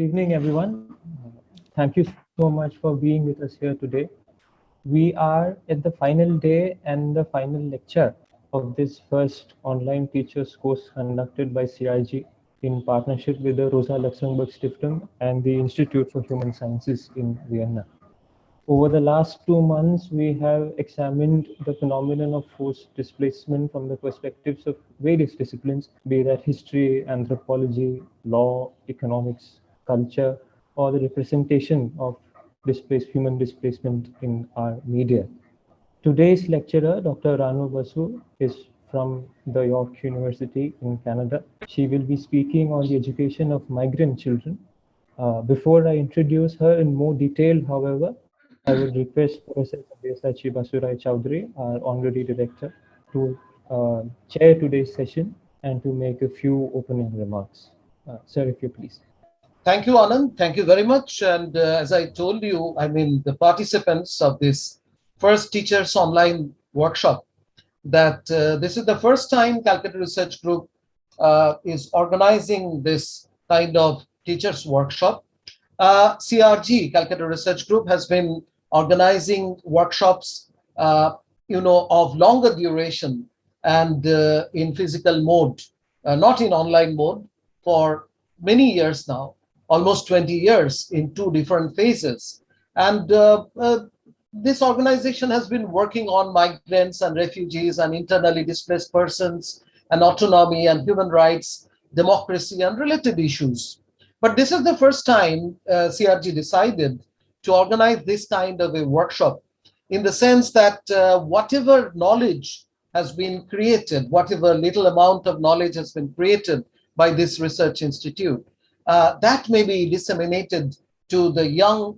Good evening, everyone. Thank you so much for being with us here today. We are at the final day and the final lecture of this first online teachers course conducted by CIG in partnership with the Rosa Luxemburg Stiftung and the Institute for Human Sciences in Vienna. Over the last 2 months, we have examined the phenomenon of forced displacement from the perspectives of various disciplines, be that history, anthropology, law, economics, culture, or the representation of human displacement in our media. Today's lecturer, Dr. Ranu Basu, is from the York University in Canada. She will be speaking on the education of migrant children. Before I introduce her in more detail, however, I would request Professor Sabyasachi Basurai Chowdhury, our Honorary Director, to chair today's session and to make a few opening remarks. Sir, if you please. Thank you, Anand. Thank you very much. And as I told you, the participants of this first Teachers Online workshop, that this is the first time Calcutta Research Group is organizing this kind of teachers workshop. CRG, Calcutta Research Group, has been organizing workshops, of longer duration and in physical mode, not in online mode, for many years now, almost 20 years in two different phases. And this organization has been working on migrants and refugees and internally displaced persons and autonomy and human rights, democracy and related issues. But this is the first time CRG decided to organize this kind of a workshop, in the sense that whatever knowledge has been created, whatever little amount of knowledge has been created by this research institute, that may be disseminated to the young,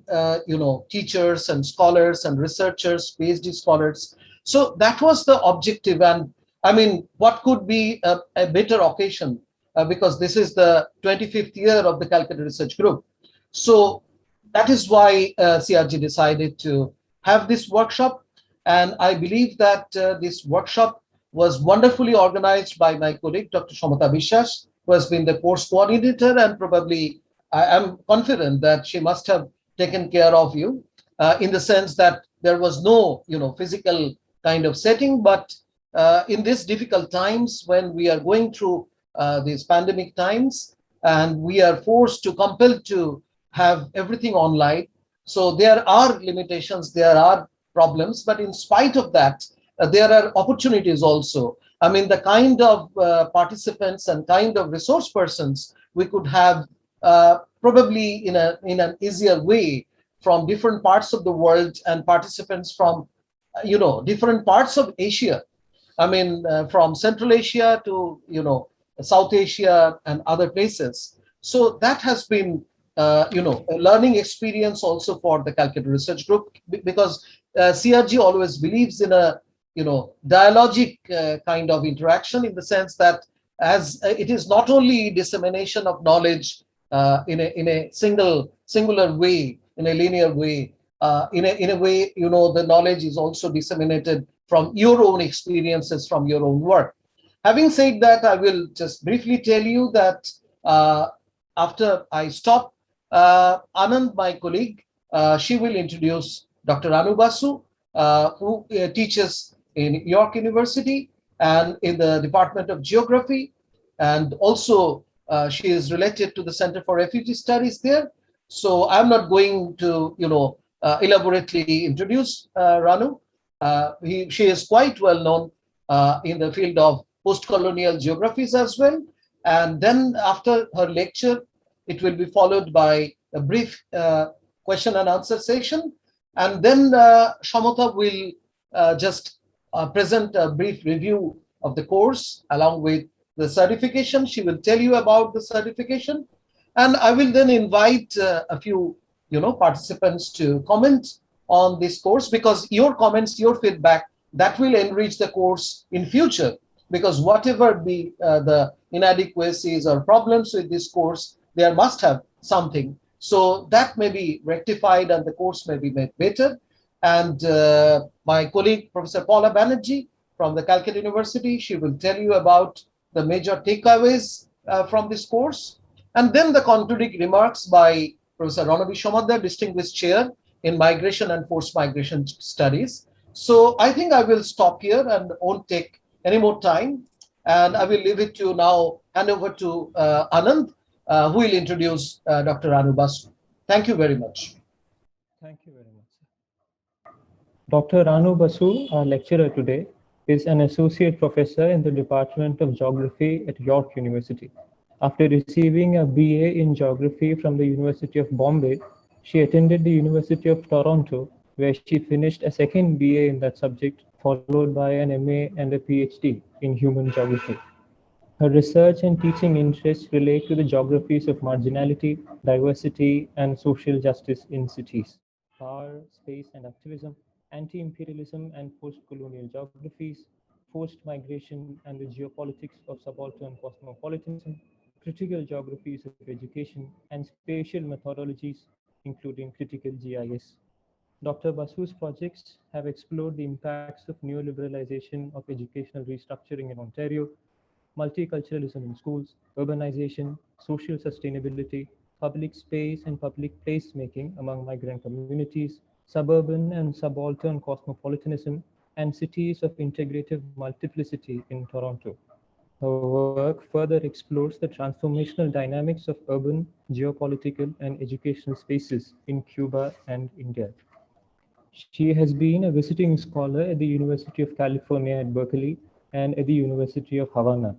teachers and scholars and researchers, PhD scholars. So that was the objective. And what could be a better occasion, because this is the 25th year of the Calcutta Research Group. So that is why CRG decided to have this workshop. And I believe that this workshop was wonderfully organized by my colleague, Dr. Shamata Bishas, who has been the course coordinator, and probably I am confident that she must have taken care of you in the sense that there was no, physical kind of setting. But in these difficult times, when we are going through these pandemic times, and we are compelled to have everything online. So there are limitations, there are problems, but in spite of that, there are opportunities also. The kind of participants and kind of resource persons we could have probably in an easier way from different parts of the world, and participants from, different parts of Asia. From Central Asia to, South Asia and other places. So that has been, a learning experience also for the Calcutta Research Group, because CRG always believes in a, dialogic kind of interaction, in the sense that as it is not only dissemination of knowledge in a singular way, in a linear way, in a way, the knowledge is also disseminated from your own experiences, from your own work. Having said that, I will just briefly tell you that after I stop, Anand, my colleague, she will introduce Dr. Ranu Basu, who teaches in York University and in the Department of Geography. And also, she is related to the Center for Refugee Studies there. So I'm not going to, elaborately introduce Ranu. She is quite well known in the field of post-colonial geographies as well. And then after her lecture, it will be followed by a brief question and answer session. And then Shamata will just present a brief review of the course along with the certification. She will tell you about the certification. And I will then invite a few, participants to comment on this course, because your comments, your feedback, that will enrich the course in future. Because whatever be the inadequacies or problems with this course, there must have something. So that may be rectified and the course may be made better. And my colleague, Professor Paula Banerjee from the Calcutta University, she will tell you about the major takeaways from this course. and then the concluding remarks by Professor Ranu Basu, Distinguished Chair in Migration and Forced Migration Studies. So I think I will stop here and won't take any more time. And I will leave it to now, hand over to Anand, who will introduce Dr. Ranu Basu. Thank you very much. Thank you very much. Dr. Ranu Basu, our lecturer today, is an associate professor in the Department of Geography at York University. After receiving a BA in Geography from the University of Bombay, she attended the University of Toronto, where she finished a second BA in that subject, followed by an MA and a PhD in Human Geography. Her research and teaching interests relate to the geographies of marginality, diversity, and social justice in cities, power, space, and activism, anti-imperialism and post-colonial geographies, forced migration and the geopolitics of subaltern cosmopolitanism, critical geographies of education, and spatial methodologies, including critical GIS. Dr. Basu's projects have explored the impacts of neoliberalization of educational restructuring in Ontario, multiculturalism in schools, urbanization, social sustainability, public space and public placemaking among migrant communities, suburban and subaltern cosmopolitanism, and cities of integrative multiplicity in Toronto. Her work further explores the transformational dynamics of urban, geopolitical, and educational spaces in Cuba and India. She has been a visiting scholar at the University of California at Berkeley and at the University of Havana.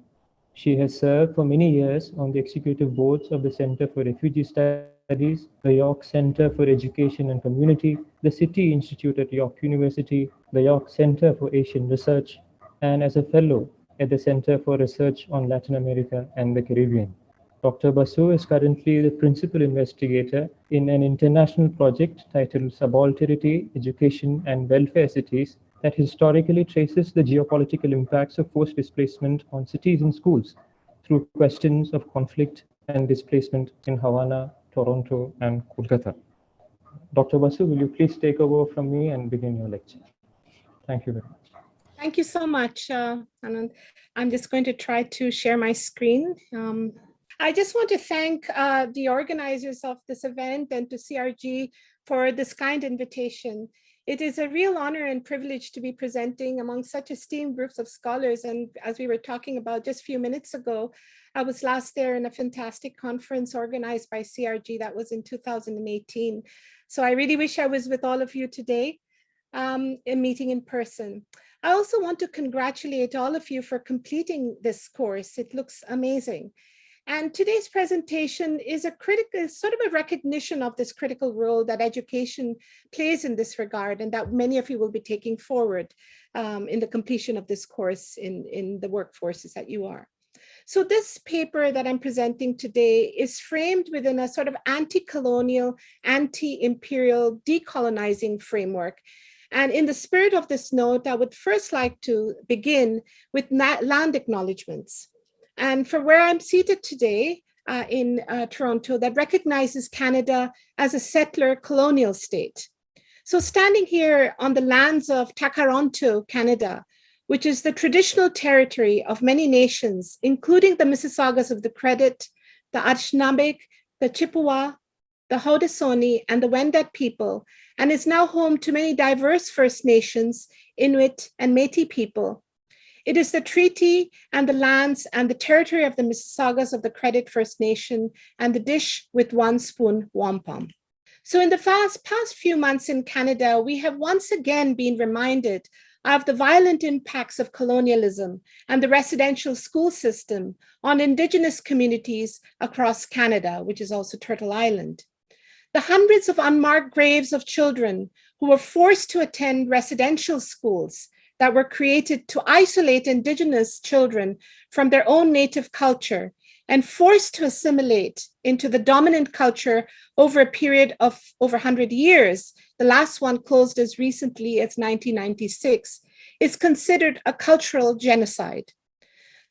She has served for many years on the executive boards of the Center for Refugee Studies, the York Center for Education and Community, the City Institute at York University, the York Center for Asian Research, and as a fellow at the Center for Research on Latin America and the Caribbean. Dr. Basu is currently the principal investigator in an international project titled Subalternity, Education and Welfare Cities that historically traces the geopolitical impacts of forced displacement on cities and schools through questions of conflict and displacement in Havana, Toronto, and Kolkata. Dr. Basu, will you please take over from me and begin your lecture? Thank you very much. Thank you so much, Anand. I'm just going to try to share my screen. I just want to thank the organizers of this event and to CRG for this kind invitation. It is a real honor and privilege to be presenting among such esteemed groups of scholars. And as we were talking about just a few minutes ago, I was last there in a fantastic conference organized by CRG that was in 2018. So I really wish I was with all of you today, in meeting in person. I also want to congratulate all of you for completing this course. It looks amazing. And today's presentation is sort of a recognition of this critical role that education plays in this regard, and that many of you will be taking forward in the completion of this course in the workforces that you are. So this paper that I'm presenting today is framed within a sort of anti-colonial, anti-imperial, decolonizing framework. And in the spirit of this note, I would first like to begin with land acknowledgements. And for where I'm seated today in Toronto, that recognizes Canada as a settler colonial state. So standing here on the lands of Takaronto, Canada, which is the traditional territory of many nations, including the Mississaugas of the Credit, the Anishinaabe, the Chippewa, the Haudenosaunee, and the Wendat people, and is now home to many diverse First Nations, Inuit, and Métis people. It is the treaty and the lands and the territory of the Mississaugas of the Credit First Nation and the dish with one spoon wampum. So in the past few months in Canada, we have once again been reminded of the violent impacts of colonialism and the residential school system on Indigenous communities across Canada, which is also Turtle Island. The hundreds of unmarked graves of children who were forced to attend residential schools that were created to isolate Indigenous children from their own native culture and forced to assimilate into the dominant culture over a period of over 100 years, the last one closed as recently as 1996, is considered a cultural genocide.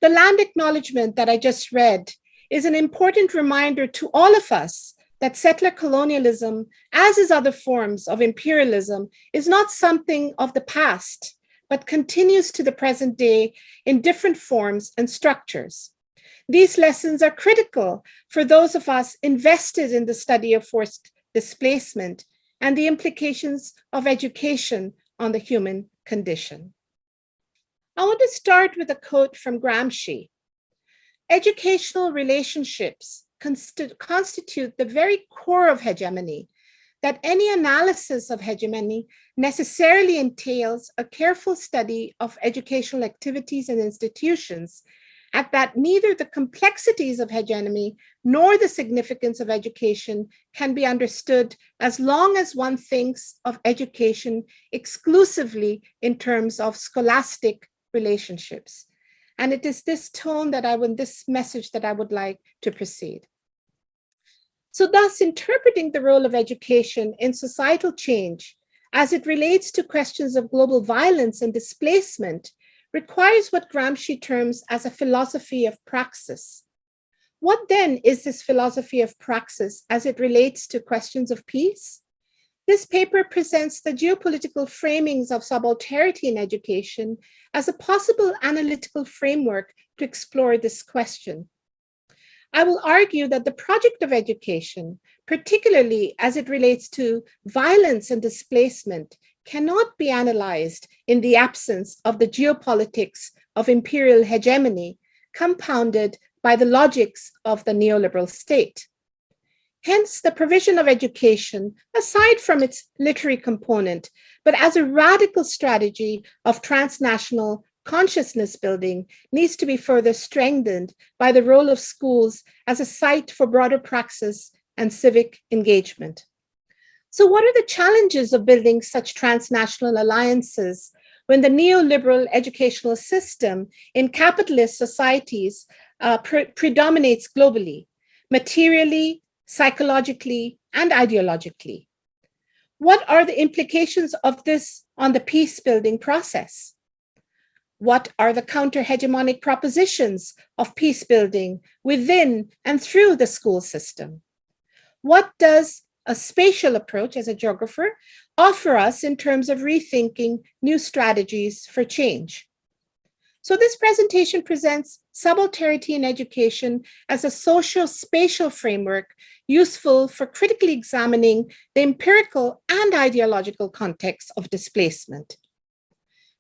The land acknowledgement that I just read is an important reminder to all of us that settler colonialism, as is other forms of imperialism, is not something of the past, but continues to the present day in different forms and structures. These lessons are critical for those of us invested in the study of forced displacement and the implications of education on the human condition. I want to start with a quote from Gramsci. Educational relationships constitute the very core of hegemony, that any analysis of hegemony necessarily entails a careful study of educational activities and institutions, and that neither the complexities of hegemony nor the significance of education can be understood as long as one thinks of education exclusively in terms of scholastic relationships. And it is this tone this message that I would like to proceed. So thus, interpreting the role of education in societal change as it relates to questions of global violence and displacement requires what Gramsci terms as a philosophy of praxis. What then is this philosophy of praxis as it relates to questions of peace? This paper presents the geopolitical framings of subalternity in education as a possible analytical framework to explore this question. I will argue that the project of education, particularly as it relates to violence and displacement, cannot be analyzed in the absence of the geopolitics of imperial hegemony, compounded by the logics of the neoliberal state. Hence, the provision of education, aside from its literary component, but as a radical strategy of transnational consciousness building, needs to be further strengthened by the role of schools as a site for broader praxis and civic engagement. So what are the challenges of building such transnational alliances when the neoliberal educational system in capitalist societies predominates globally, materially, psychologically, and ideologically? What are the implications of this on the peace-building process? What are the counter-hegemonic propositions of peace-building within and through the school system? What does a spatial approach as a geographer offer us in terms of rethinking new strategies for change? So this presentation presents subalternity in education as a socio-spatial framework useful for critically examining the empirical and ideological context of displacement.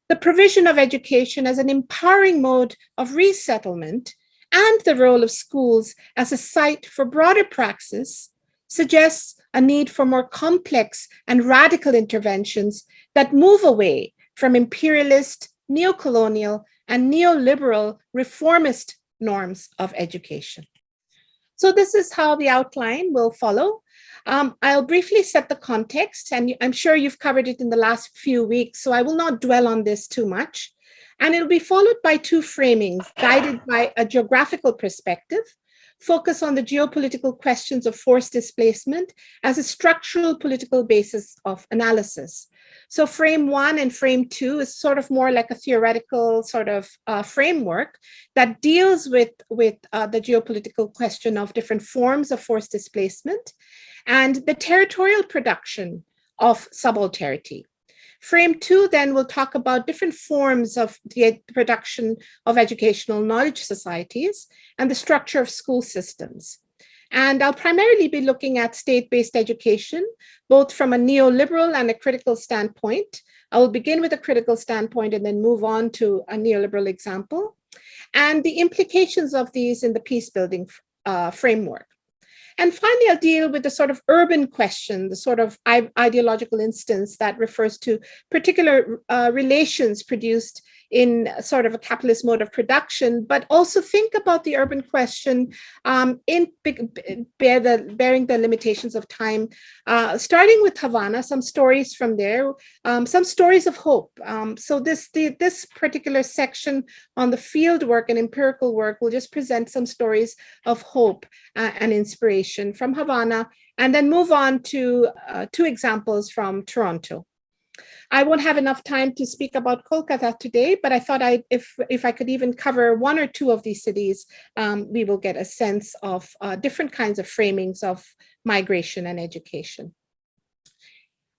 The provision of education as an empowering mode of resettlement and the role of schools as a site for broader praxis suggests a need for more complex and radical interventions that move away from imperialist, neocolonial, and neoliberal reformist norms of education. So this is how the outline will follow. I'll briefly set the context, and I'm sure you've covered it in the last few weeks, so I will not dwell on this too much. And it'll be followed by two framings guided by a geographical perspective, focus on the geopolitical questions of forced displacement as a structural political basis of analysis. So frame one and frame two is sort of more like a theoretical sort of framework that deals with the geopolitical question of different forms of forced displacement and the territorial production of subalternity. Frame two then will talk about different forms of the production of educational knowledge societies and the structure of school systems. And I'll primarily be looking at state-based education, both from a neoliberal and a critical standpoint. I will begin with a critical standpoint and then move on to a neoliberal example, and the implications of these in the peace-building framework. And finally, I'll deal with the sort of urban question, the sort of ideological instance that refers to particular relations produced in sort of a capitalist mode of production, but also think about the urban question bearing the limitations of time, starting with Havana, some stories from there, some stories of hope. So this particular section on the field work and empirical work will just present some stories of hope and inspiration from Havana, and then move on to two examples from Toronto. I won't have enough time to speak about Kolkata today, but I thought if I could even cover one or two of these cities, we will get a sense of different kinds of framings of migration and education.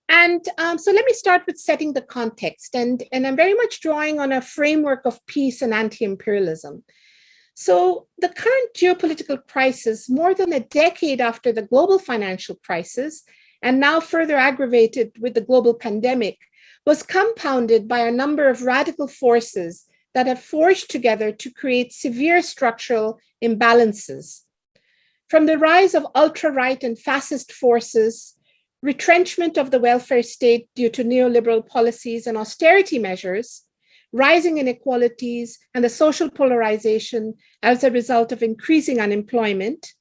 And so let me start with setting the context, and I'm very much drawing on a framework of peace and anti-imperialism. So the current geopolitical crisis, more than a decade after the global financial crisis, and now further aggravated with the global pandemic, was compounded by a number of radical forces that have forged together to create severe structural imbalances. From the rise of ultra-right and fascist forces, retrenchment of the welfare state due to neoliberal policies and austerity measures, rising inequalities, and the social polarization as a result of increasing unemployment,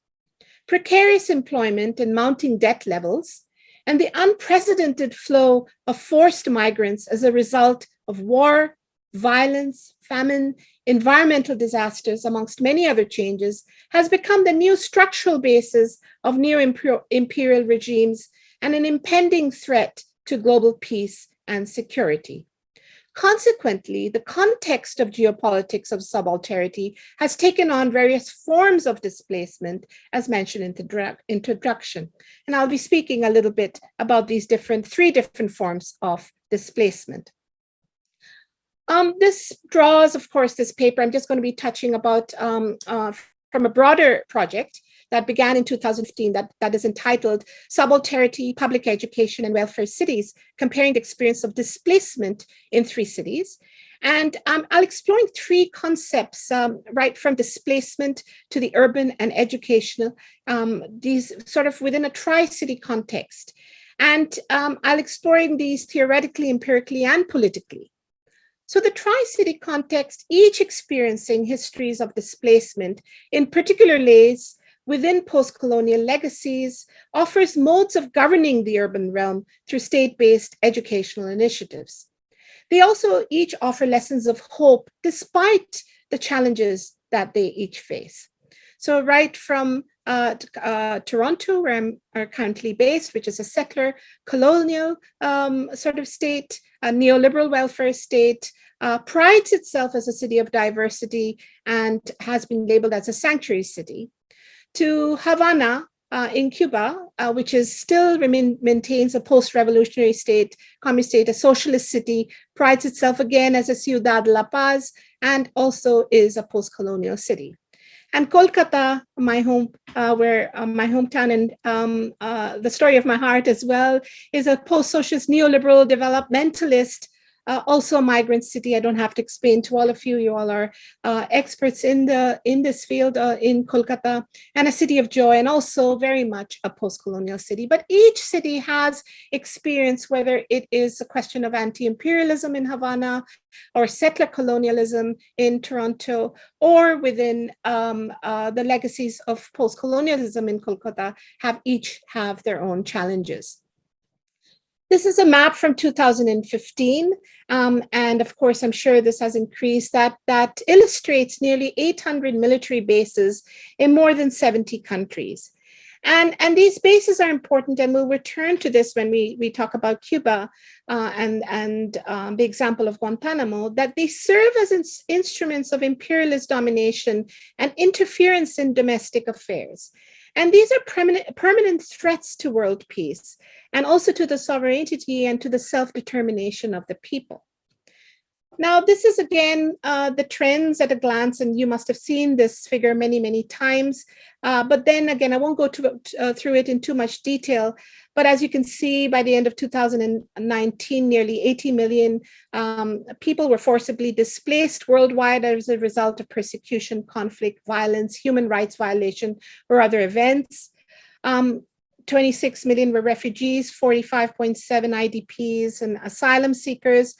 precarious employment and mounting debt levels, and the unprecedented flow of forced migrants as a result of war, violence, famine, environmental disasters, amongst many other changes, has become the new structural basis of neo-imperial regimes and an impending threat to global peace and security. Consequently, the context of geopolitics of subalternity has taken on various forms of displacement, as mentioned in the introduction. And I'll be speaking a little bit about these three different forms of displacement. This draws, of course, this paper I'm just going to be touching about from a broader project that began in 2015 that is entitled Subalternity, Public Education and Welfare Cities, Comparing the Experience of Displacement in 3 Cities. And I'll explore three concepts, right from displacement to the urban and educational, these sort of within a tri-city context. And I'll explore these theoretically, empirically, and politically. So the tri-city context, each experiencing histories of displacement in particular ways within post-colonial legacies, offers modes of governing the urban realm through state-based educational initiatives. They also each offer lessons of hope despite the challenges that they each face. So right from Toronto, where I'm currently based, which is a settler, colonial sort of state, a neoliberal welfare state, prides itself as a city of diversity and has been labeled as a sanctuary city, to Havana in Cuba, which is still maintains a post-revolutionary state, communist state, a socialist city, prides itself again as a Ciudad La Paz, and also is a post-colonial city. And Kolkata, my home, where my hometown and the story of my heart as well, is a post-socialist neoliberal developmentalist, also a migrant city. I don't have to explain to all of you. You all are experts in this field in Kolkata, and a city of joy, and also very much a post-colonial city. But each city has experience, whether it is a question of anti-imperialism in Havana, or settler colonialism in Toronto, or within the legacies of post-colonialism in Kolkata, each have their own challenges. This is a map from 2015, and of course, I'm sure this has increased, that illustrates nearly 800 military bases in more than 70 countries. And these bases are important, and we'll return to this when we talk about Cuba and the example of Guantanamo, that they serve as instruments of imperialist domination and interference in domestic affairs. And these are permanent threats to world peace, and also to the sovereignty and to the self-determination of the people. Now, this is again the trends at a glance, and you must have seen this figure many, many times. But then again, I won't go through it in too much detail. But as you can see, by the end of 2019, nearly 80 million people were forcibly displaced worldwide as a result of persecution, conflict, violence, human rights violation, or other events. 26 million were refugees, 45.7 IDPs and asylum seekers.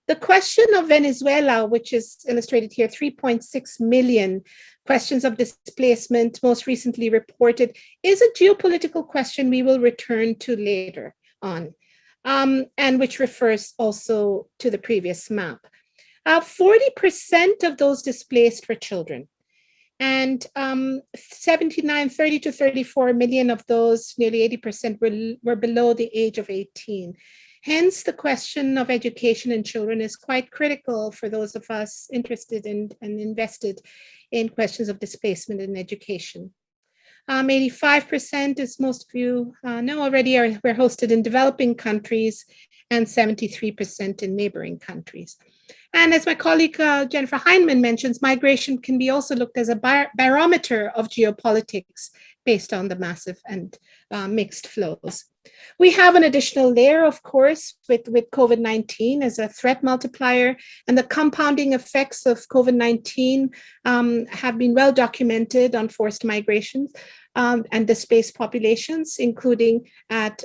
The question of Venezuela, which is illustrated here, 3.6 million questions of displacement, most recently reported, is a geopolitical question we will return to later on, and which refers also to the previous map. 40% of those displaced were children, and 30 to 34 million of those, nearly 80%, were below the age of 18. Hence, the question of education in children is quite critical for those of us interested in and invested in questions of displacement in education. 85%, as most of you know already, were hosted in developing countries, and 73% in neighboring countries. And as my colleague Jennifer Heinemann mentions, migration can be also looked as a barometer of geopolitics based on the massive and mixed flows. We have an additional layer, of course, with COVID-19 as a threat multiplier, and the compounding effects of COVID-19 have been well documented on forced migrations and displaced populations, including at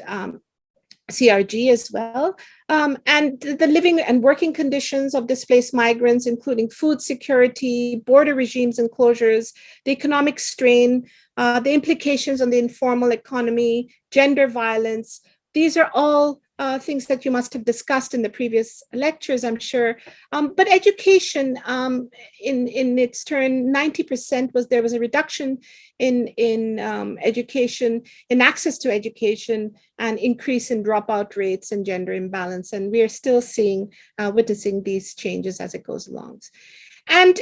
CRG as well, and the living and working conditions of displaced migrants, including food security, border regimes and closures, the economic strain, the implications on the informal economy, gender violence. These are all things that you must have discussed in the previous lectures, I'm sure. But education, in its turn, 90% there was a reduction in education, in access to education, and increase in dropout rates and gender imbalance. And we are still witnessing these changes as it goes along. And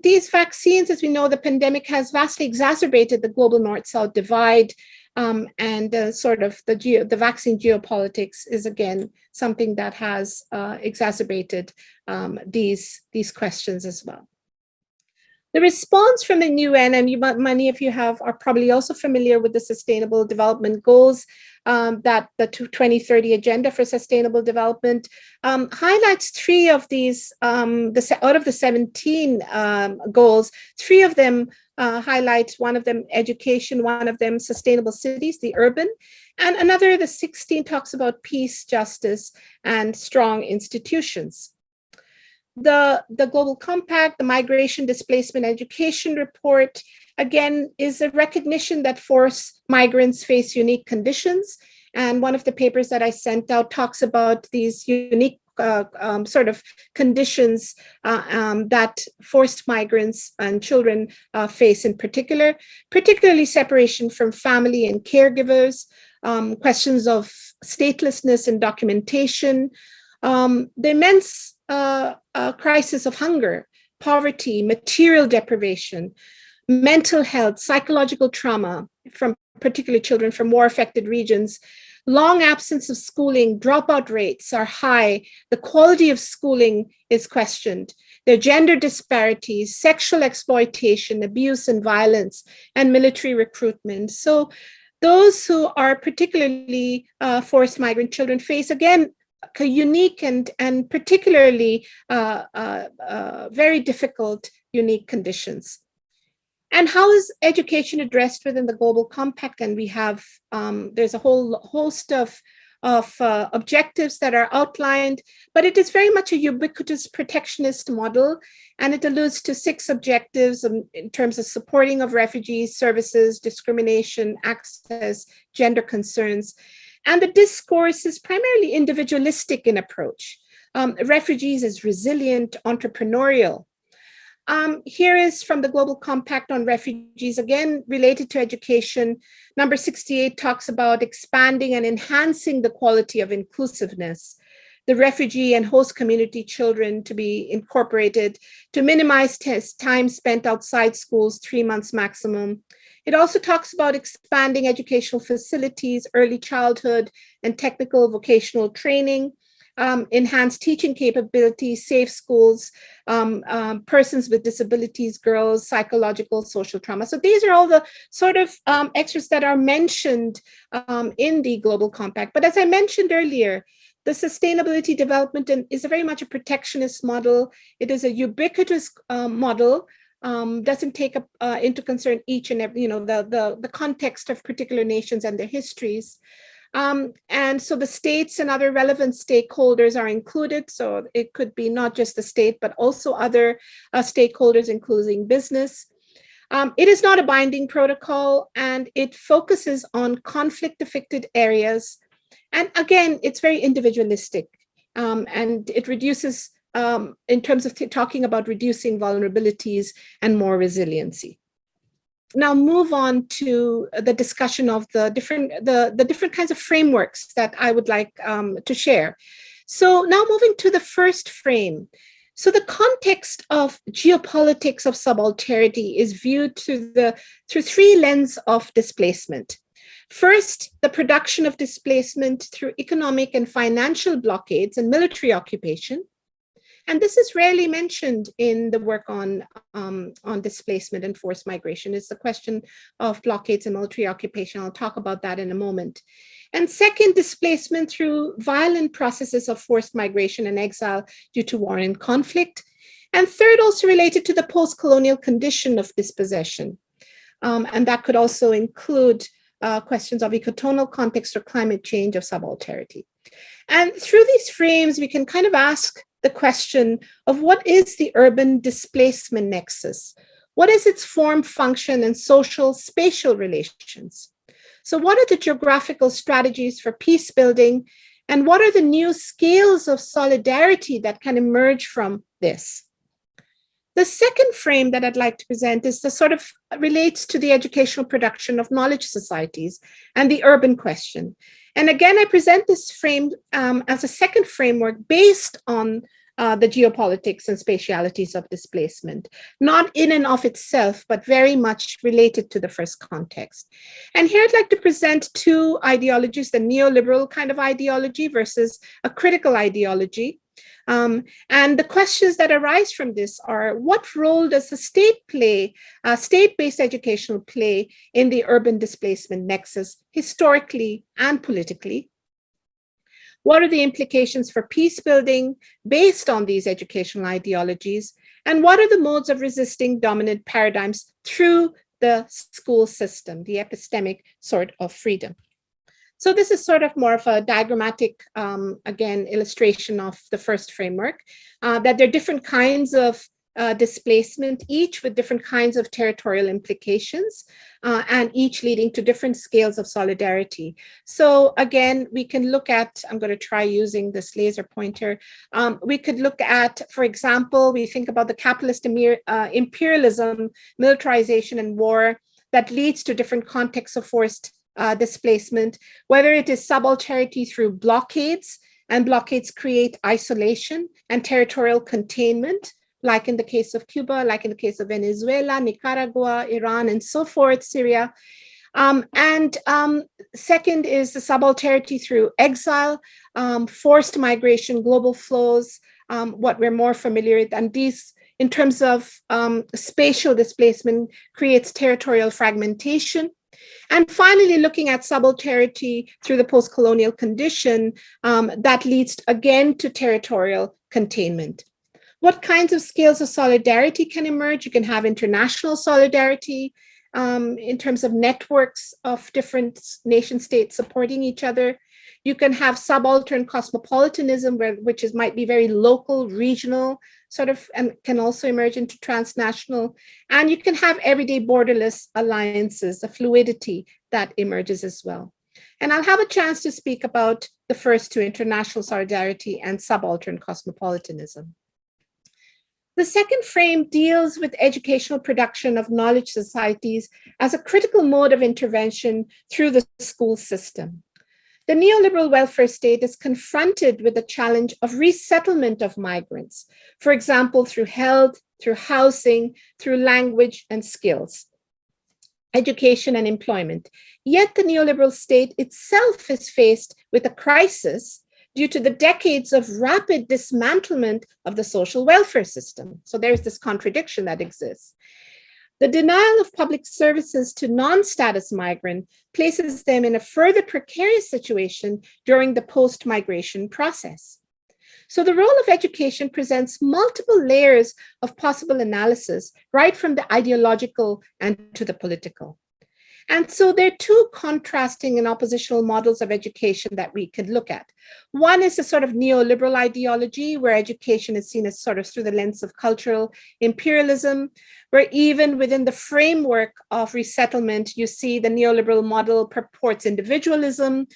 these vaccines, as we know, the pandemic has vastly exacerbated the global North-South divide. And sort of the vaccine geopolitics is again something that has exacerbated these questions as well. The response from the UN, and many of you are probably also familiar with the Sustainable Development Goals, that the 2030 Agenda for Sustainable Development highlights 3 of these, out of the 17 goals, 3 of them highlights, one of them education, one of them sustainable cities, the urban, and another, the 16, talks about peace, justice, and strong institutions. The Global Compact, the Migration, Displacement, Education Report, again, is a recognition that forced migrants face unique conditions. And one of the papers that I sent out talks about these unique sort of conditions that forced migrants and children face in particular, particularly separation from family and caregivers, questions of statelessness and documentation, the immense crisis of hunger, poverty, material deprivation, mental health, psychological trauma from particularly children from war-affected regions, long absence of schooling, dropout rates are high, the quality of schooling is questioned, there are gender disparities, sexual exploitation, abuse and violence, and military recruitment. So those who are particularly forced migrant children face, again, unique and particularly very difficult, unique conditions. And how is education addressed within the Global Compact? And we have, there's a whole host of objectives that are outlined, but it is very much a ubiquitous protectionist model, and it alludes to 6 objectives in terms of supporting of refugees, services, discrimination, access, gender concerns. And the discourse is primarily individualistic in approach. Refugees as resilient, entrepreneurial. Here is from the Global Compact on Refugees, again, related to education. Number 68 talks about expanding and enhancing the quality of inclusiveness. The refugee and host community children to be incorporated to minimize time spent outside schools, 3 months maximum. It also talks about expanding educational facilities, early childhood and technical vocational training, enhanced teaching capabilities, safe schools, persons with disabilities, girls, psychological, social trauma. So these are all the sort of extras that are mentioned in the Global Compact. But as I mentioned earlier, the sustainability development is very much a protectionist model. It is a ubiquitous model. Doesn't take into concern each and every, the context of particular nations and their histories. And so the states and other relevant stakeholders are included. So it could be not just the state, but also other stakeholders, including business. It is not a binding protocol, and it focuses on conflict-affected areas. And again, it's very individualistic, and it reduces in terms of talking about reducing vulnerabilities and more resiliency. Now move on to the discussion of the different kinds of frameworks that I would like to share. So now moving to the first frame. So the context of geopolitics of subalternity is viewed through 3 lenses of displacement. First, the production of displacement through economic and financial blockades and military occupation. And this is rarely mentioned in the work on displacement and forced migration. It's the question of blockades and military occupation. I'll talk about that in a moment. And second, displacement through violent processes of forced migration and exile due to war and conflict. And third, also related to the post-colonial condition of dispossession. And that could also include questions of ecotonal context or climate change of subalternity. And through these frames, we can kind of ask the question of what is the urban displacement nexus? What is its form, function, and social spatial relations? So what are the geographical strategies for peace building? And what are the new scales of solidarity that can emerge from this? The second frame that I'd like to present is the sort of relates to the educational production of knowledge societies and the urban question. And again, I present this frame as a second framework based on the geopolitics and spatialities of displacement, not in and of itself, but very much related to the first context. And here I'd like to present two ideologies, the neoliberal kind of ideology versus a critical ideology. And the questions that arise from this are, what role does the state play, state-based educational play in the urban displacement nexus, historically and politically? What are the implications for peace building based on these educational ideologies? And what are the modes of resisting dominant paradigms through the school system, the epistemic sort of freedom? So this is sort of more of a diagrammatic, again, illustration of the first framework, that there are different kinds of displacement, each with different kinds of territorial implications, and each leading to different scales of solidarity. So again, we can look at, I'm going to try using this laser pointer. We could look at, for example, we think about the capitalist imperialism, militarization, and war that leads to different contexts of forced displacement, whether it is subalternity through blockades, and blockades create isolation and territorial containment, like in the case of Cuba, like in the case of Venezuela, Nicaragua, Iran, and so forth, Syria. Second is the subalternity through exile, forced migration, global flows, what we're more familiar with, and these in terms of spatial displacement creates territorial fragmentation. And finally, looking at subalternity through the post-colonial condition, that leads again to territorial containment. What kinds of scales of solidarity can emerge? You can have international solidarity in terms of networks of different nation states supporting each other. You can have subaltern cosmopolitanism, which might be very local, regional, sort of, and can also emerge into transnational. And you can have everyday borderless alliances, the fluidity that emerges as well. And I'll have a chance to speak about the first two, international solidarity and subaltern cosmopolitanism. The second frame deals with educational production of knowledge societies as a critical mode of intervention through the school system. The neoliberal welfare state is confronted with the challenge of resettlement of migrants, for example, through health, through housing, through language and skills, education and employment. Yet the neoliberal state itself is faced with a crisis due to the decades of rapid dismantlement of the social welfare system. So there's this contradiction that exists. The denial of public services to non-status migrant places them in a further precarious situation during the post-migration process. So the role of education presents multiple layers of possible analysis, right from the ideological and to the political. And so there are two contrasting and oppositional models of education that we could look at. One is a sort of neoliberal ideology where education is seen as sort of through the lens of cultural imperialism, where even within the framework of resettlement, you see the neoliberal model purports individualism,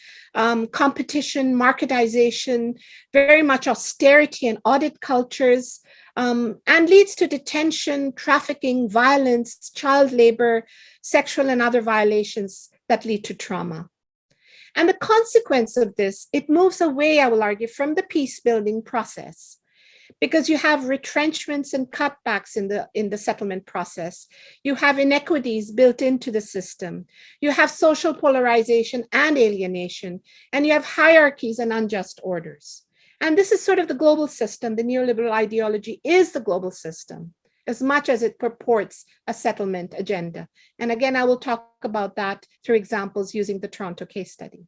competition, marketization, very much austerity and audit cultures, and leads to detention, trafficking, violence, child labor, sexual and other violations that lead to trauma. And the consequence of this, it moves away, I will argue, from the peace building process. because you have retrenchments and cutbacks in the settlement process. You have inequities built into the system. You have social polarization and alienation, and you have hierarchies and unjust orders. And this is sort of the global system. The neoliberal ideology is the global system, as much as it purports a settlement agenda. And again, I will talk about that through examples using the Toronto case study.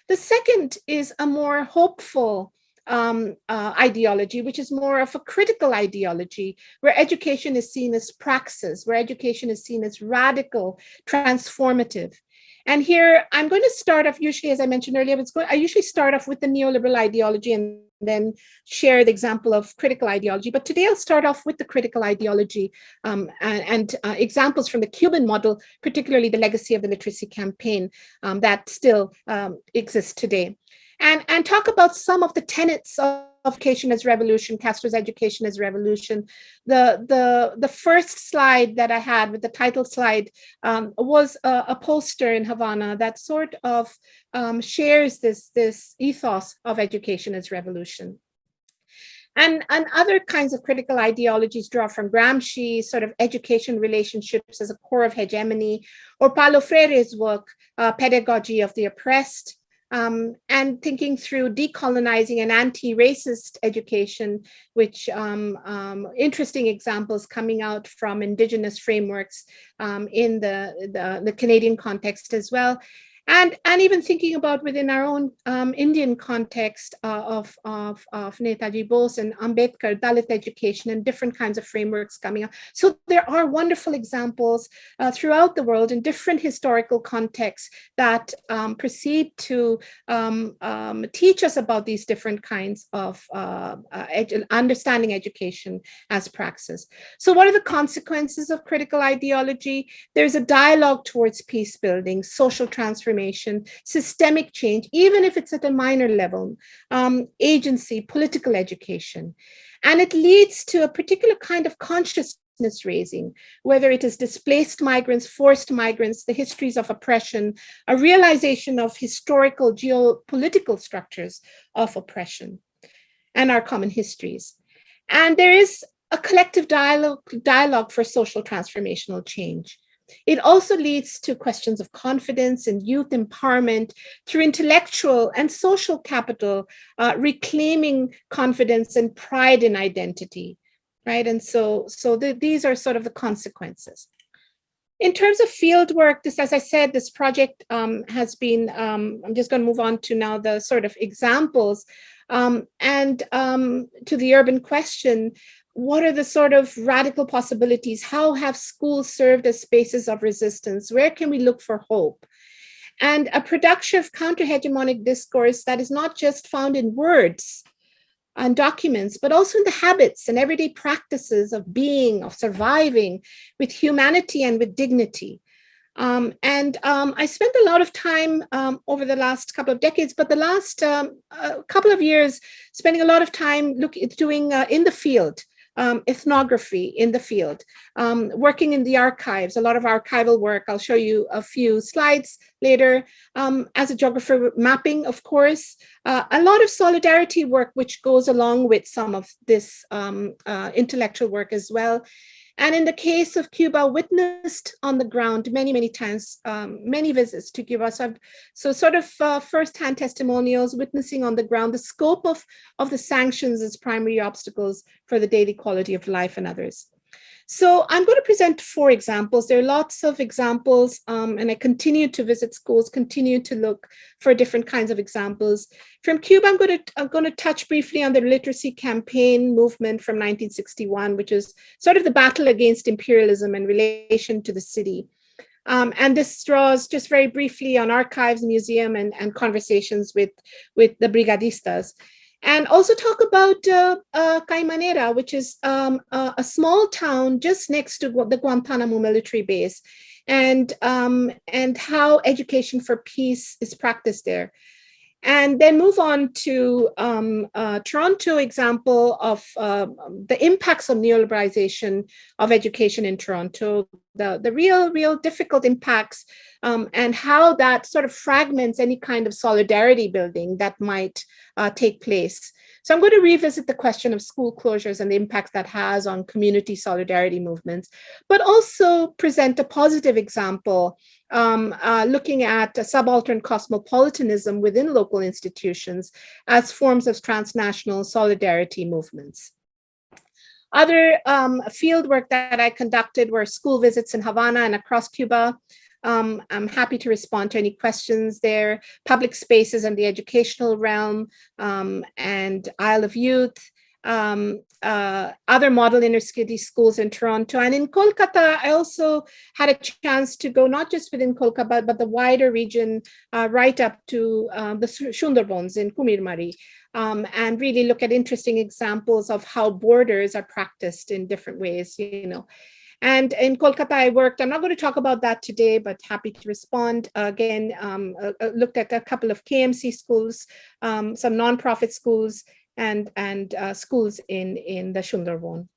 The second is a more hopeful ideology, which is more of a critical ideology, where education is seen as praxis, where education is seen as radical, transformative. And here I'm going to start off, usually, as I mentioned earlier, I usually start off with the neoliberal ideology and then share the example of critical ideology. But today I'll start off with the critical ideology and examples from the Cuban model, particularly the legacy of the literacy campaign that still exists today. And talk about some of the tenets of education as revolution, Castro's education as revolution. The first slide that I had with the title slide was a poster in Havana that sort of shares this ethos of education as revolution. And other kinds of critical ideologies draw from Gramsci, sort of education relationships as a core of hegemony, or Paulo Freire's work, Pedagogy of the Oppressed, and thinking through decolonizing and anti-racist education, which interesting examples coming out from indigenous frameworks in the Canadian context as well. And even thinking about within our own Indian context of Netaji Bose and Ambedkar, Dalit education and different kinds of frameworks coming up. So there are wonderful examples throughout the world in different historical contexts that proceed to teach us about these different kinds of understanding education as praxis. So what are the consequences of critical ideology? There's a dialogue towards peace building, social transformation, systemic change, even if it's at a minor level, agency, political education. And it leads to a particular kind of consciousness raising, whether it is displaced migrants, forced migrants, the histories of oppression, a realization of historical geopolitical structures of oppression and our common histories. And there is a collective dialogue for social transformational change. It also leads to questions of confidence and youth empowerment through intellectual and social capital, reclaiming confidence and pride in identity, right? And so these are sort of the consequences. In terms of field work, this, as I said, this project has been, I'm just going to move on to now the sort of examples and to the urban question. What are the sort of radical possibilities? How have schools served as spaces of resistance? Where can we look for hope? And a productive counter-hegemonic discourse that is not just found in words and documents, but also in the habits and everyday practices of being, of surviving with humanity and with dignity. I spent a lot of time over the last couple of decades, but the last couple of years, spending a lot of time doing in the field, ethnography in the field, working in the archives, a lot of archival work. I'll show you a few slides later. As a geographer, mapping, of course, a lot of solidarity work, which goes along with some of this intellectual work as well. And in the case of Cuba, witnessed on the ground many, many times, many visits to Cuba. So sort of firsthand testimonials, witnessing on the ground the scope of the sanctions as primary obstacles for the daily quality of life and others. So I'm going to present 4 examples. There are lots of examples, and I continue to visit schools, continue to look for different kinds of examples. From Cuba, I'm going to touch briefly on the literacy campaign movement from 1961, which is sort of the battle against imperialism in relation to the city. And this draws just very briefly on archives, museum, and conversations with the brigadistas. And also talk about Caimanera, which is a small town just next to the Guantanamo military base, and how education for peace is practiced there. And then move on to Toronto example of the impacts of neoliberalization of education in Toronto, the real difficult impacts, and how that sort of fragments any kind of solidarity building that might take place. So I'm going to revisit the question of school closures and the impacts that has on community solidarity movements, but also present a positive example, looking at subaltern cosmopolitanism within local institutions as forms of transnational solidarity movements. Other field work that I conducted were school visits in Havana and across Cuba. I'm happy to respond to any questions there. Public spaces in the educational realm, and Isle of Youth, other model inner city schools in Toronto. And in Kolkata, I also had a chance to go not just within Kolkata, but the wider region, right up to the Sundarbans in Kumirmari, and really look at interesting examples of how borders are practiced in different ways, And in Kolkata, I worked, I'm not going to talk about that today, but happy to respond. Again, looked at a couple of KMC schools, some nonprofit schools, and schools in the Sundarban.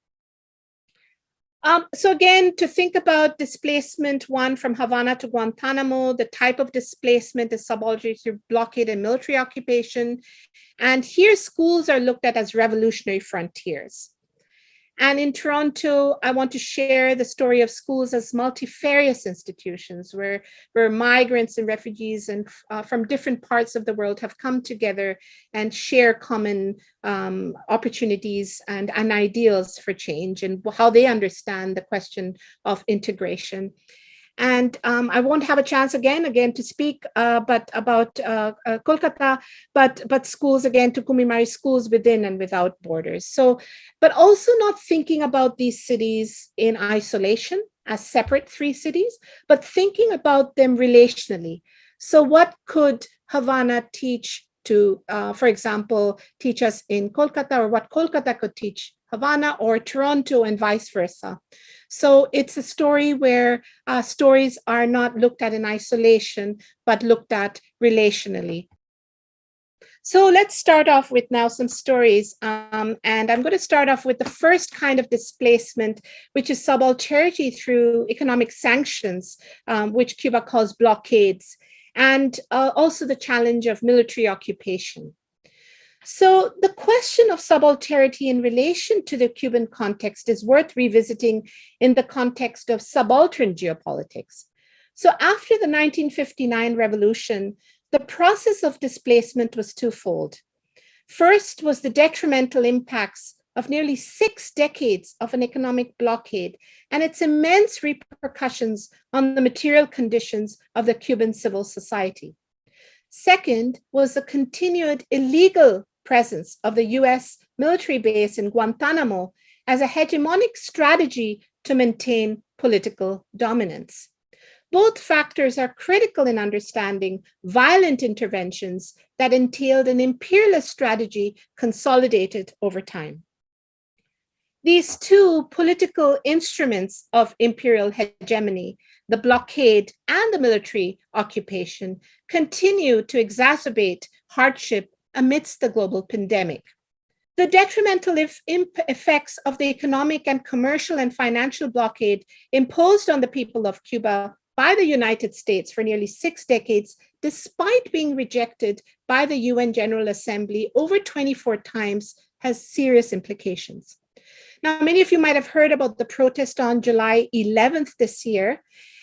So again, to think about displacement, one from Havana to Guantanamo, the type of displacement is subaltern through blockade and military occupation. And here schools are looked at as revolutionary frontiers. And in Toronto, I want to share the story of schools as multifarious institutions where migrants and refugees and from different parts of the world have come together and share common opportunities and ideals for change and how they understand the question of integration. And I won't have a chance again to speak, but about Kolkata, but schools again to Kumirmari, schools within and without borders. So, but also not thinking about these cities in isolation as separate three cities, but thinking about them relationally. So what could Havana teach to, for example, teach us in Kolkata, or what Kolkata could teach Havana, or Toronto, and vice versa. So it's a story where stories are not looked at in isolation, but looked at relationally. So let's start off with now some stories. And I'm going to start off with the first kind of displacement, which is subalternity through economic sanctions, which Cuba calls blockades, and also the challenge of military occupation. So the question of subalternity in relation to the Cuban context is worth revisiting in the context of subaltern geopolitics. So after the 1959 revolution, the process of displacement was twofold. First was the detrimental impacts of nearly 6 decades of an economic blockade and its immense repercussions on the material conditions of the Cuban civil society. Second was the continued illegal presence of the US military base in Guantanamo as a hegemonic strategy to maintain political dominance. Both factors are critical in understanding violent interventions that entailed an imperialist strategy consolidated over time. These two political instruments of imperial hegemony, the blockade and the military occupation, continue to exacerbate hardship amidst the global pandemic. The detrimental effects of the economic and commercial and financial blockade imposed on the people of Cuba by the United States for nearly 6 decades, despite being rejected by the UN General Assembly over 24 times, has serious implications. Now, many of you might have heard about the protest on July 11th this year,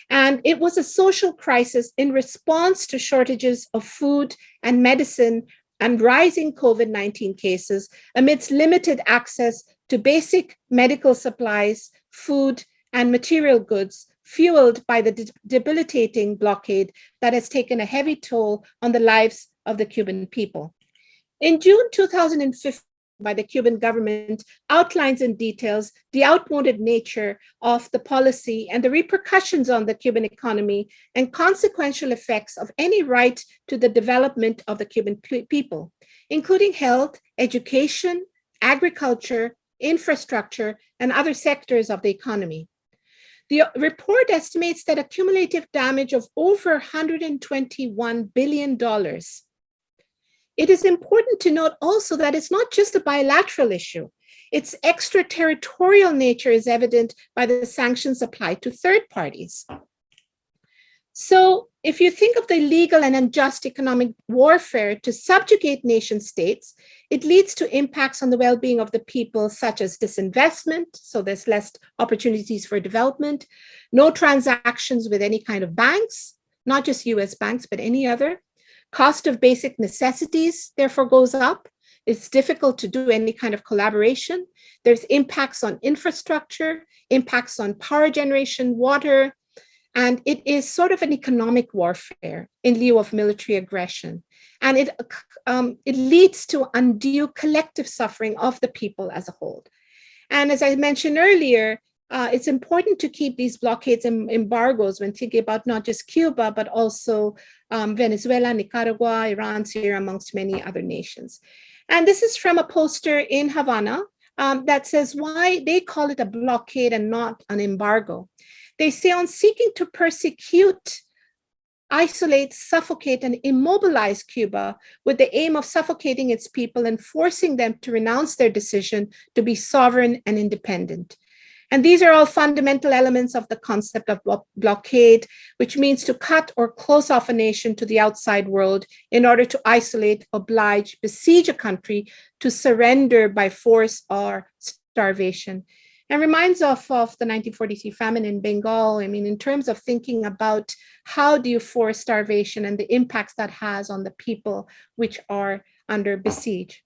and it was a social crisis in response to shortages of food and medicine and rising COVID-19 cases amidst limited access to basic medical supplies, food, and material goods, fueled by the debilitating blockade that has taken a heavy toll on the lives of the Cuban people. In June 2015, by the Cuban government outlines in details the outmoded nature of the policy and the repercussions on the Cuban economy and consequential effects of any right to the development of the Cuban people, including health, education, agriculture, infrastructure, and other sectors of the economy. The report estimates that a cumulative damage of over $121 billion. It is important to note also that it's not just a bilateral issue. its extraterritorial nature is evident by the sanctions applied to third parties. So if you think of the illegal and unjust economic warfare to subjugate nation states, it leads to impacts on the well-being of the people, such as disinvestment, so there's less opportunities for development, no transactions with any kind of banks, not just US banks, but any other. Cost of basic necessities, therefore, goes up. It's difficult to do any kind of collaboration. There's impacts on infrastructure, impacts on power generation, water, and it is sort of an economic warfare in lieu of military aggression. And it leads to undue collective suffering of the people as a whole. And as I mentioned earlier, it's important to keep these blockades and embargoes when thinking about not just Cuba, but also Venezuela, Nicaragua, Iran, Syria, amongst many other nations. And this is from a poster in Havana that says why they call it a blockade and not an embargo. They say on seeking to persecute, isolate, suffocate, and immobilize Cuba with the aim of suffocating its people and forcing them to renounce their decision to be sovereign and independent. And these are all fundamental elements of the concept of blockade, which means to cut or close off a nation to the outside world in order to isolate, oblige, besiege a country to surrender by force or starvation. And reminds us of the 1943 famine in Bengal. I mean, in terms of thinking about how do you force starvation and the impacts that has on the people which are under besiege.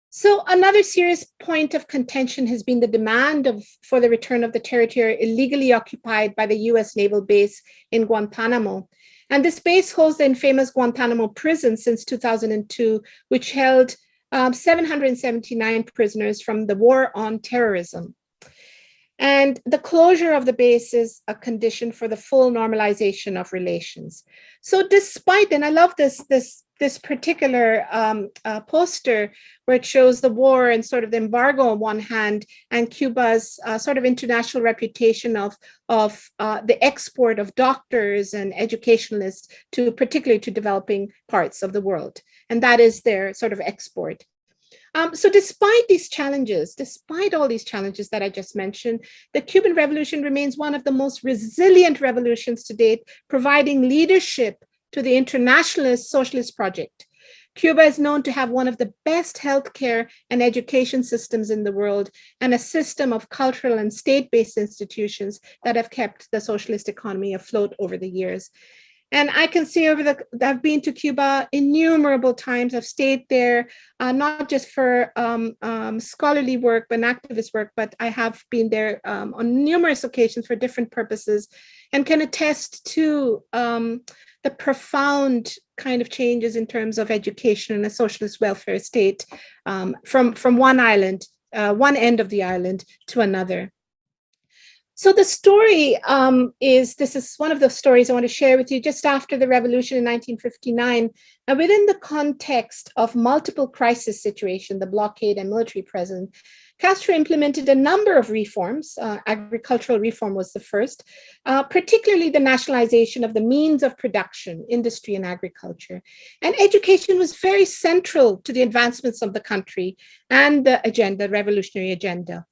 So another serious point of contention has been the demand for the return of the territory illegally occupied by the US naval base in Guantanamo. And this base holds the infamous Guantanamo prison since 2002, which held 779 prisoners from the war on terrorism. And the closure of the base is a condition for the full normalization of relations. So despite, and I love this particular poster where it shows the war and sort of the embargo on one hand and Cuba's sort of international reputation of the export of doctors and educationalists to particularly to developing parts of the world. And that is their sort of export. So despite these challenges, despite all these challenges that I just mentioned, the Cuban Revolution remains one of the most resilient revolutions to date, providing leadership to the internationalist socialist project. Cuba is known to have one of the best healthcare and education systems in the world and a system of cultural and state-based institutions that have kept the socialist economy afloat over the years. And I can see I've been to Cuba innumerable times. I've stayed there, not just for scholarly work, but activist work, but I have been there on numerous occasions for different purposes and can attest to the profound kind of changes in terms of education and a socialist welfare state from one island, one end of the island to another. So the story this is one of the stories I want to share with you just after the revolution in 1959, and within the context of multiple crisis situation, the blockade and military presence, Castro implemented a number of reforms. Agricultural reform was the first, particularly the nationalization of the means of production, industry and agriculture. And education was very central to the advancements of the country and the agenda, revolutionary agenda.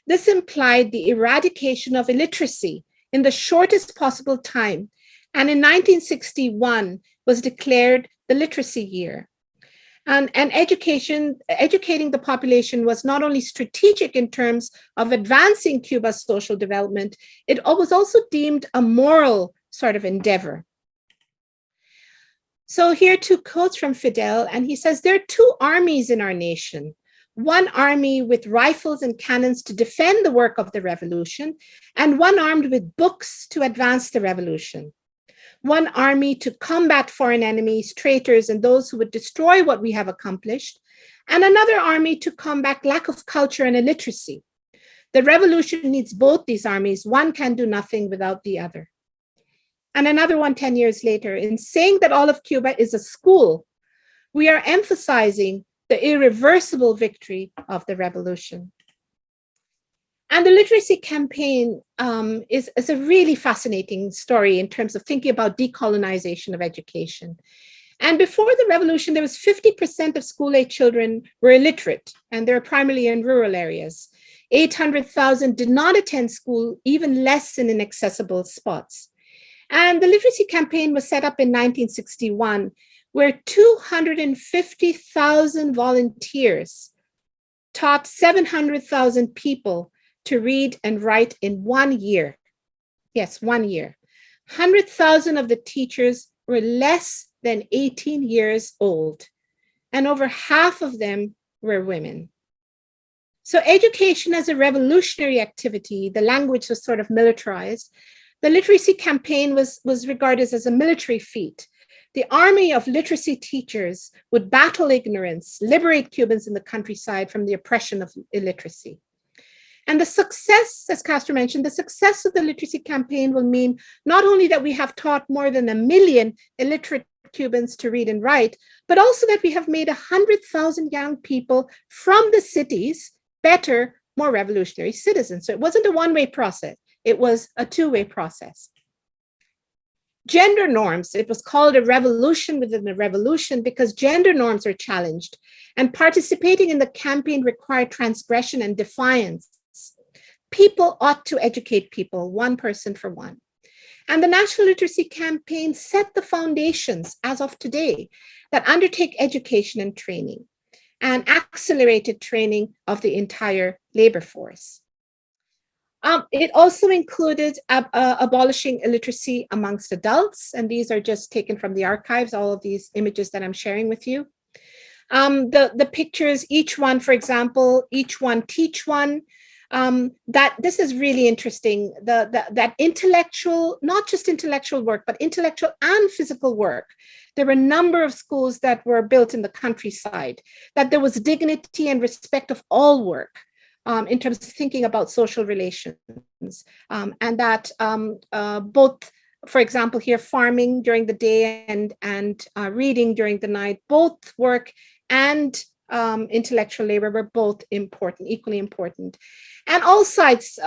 This implied the eradication of illiteracy in the shortest possible time. And in 1961 was declared the literacy year. And educating the population was not only strategic in terms of advancing Cuba's social development, it was also deemed a moral sort of endeavor. So here are two quotes from Fidel, and he says, there are two armies in our nation. One army with rifles and cannons to defend the work of the revolution, and one armed with books to advance the revolution. One army to combat foreign enemies, traitors, and those who would destroy what we have accomplished, and another army to combat lack of culture and illiteracy. The revolution needs both these armies. One can do nothing without the other. And another one 10 years later, in saying that all of Cuba is a school, we are emphasizing the irreversible victory of the revolution. And the literacy campaign is a really fascinating story in terms of thinking about decolonization of education. And before the revolution, there was 50% of school-age children were illiterate, and they were primarily in rural areas. 800,000 did not attend school, even less in inaccessible spots. And the literacy campaign was set up in 1961, where 250,000 volunteers taught 700,000 people to read and write in 1 year. Yes, 1 year. 100,000 of the teachers were less than 18 years old, and over half of them were women. So education as a revolutionary activity, the language was sort of militarized. The literacy campaign was regarded as a military feat. The army of literacy teachers would battle ignorance, liberate Cubans in the countryside from the oppression of illiteracy. And the success, as Castro mentioned, the success of the literacy campaign will mean not only that we have taught more than 1 million illiterate Cubans to read and write, but also that we have made 100,000 young people from the cities better, more revolutionary citizens. So it wasn't a one-way process, it was a two-way process. Gender norms, it was called a revolution within a revolution because gender norms were challenged, and participating in the campaign required transgression and defiance. People ought to educate people, one person for one. And the National Literacy Campaign set the foundations as of today that undertake education and training and accelerated training of the entire labor force. It also included abolishing illiteracy amongst adults, and these are just taken from the archives, all of these images that I'm sharing with you. The pictures, each one, for example, each one teach one, that this is really interesting, that intellectual, not just intellectual work, but intellectual and physical work. There were a number of schools that were built in the countryside, that there was dignity and respect of all work in terms of thinking about social relations, and that both, for example, here, farming during the day and reading during the night, both work and intellectual labor were both important, equally important. And all sides,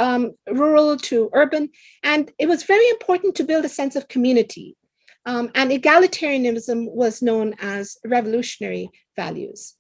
rural to urban. And it was very important to build a sense of community. And egalitarianism was known as revolutionary values.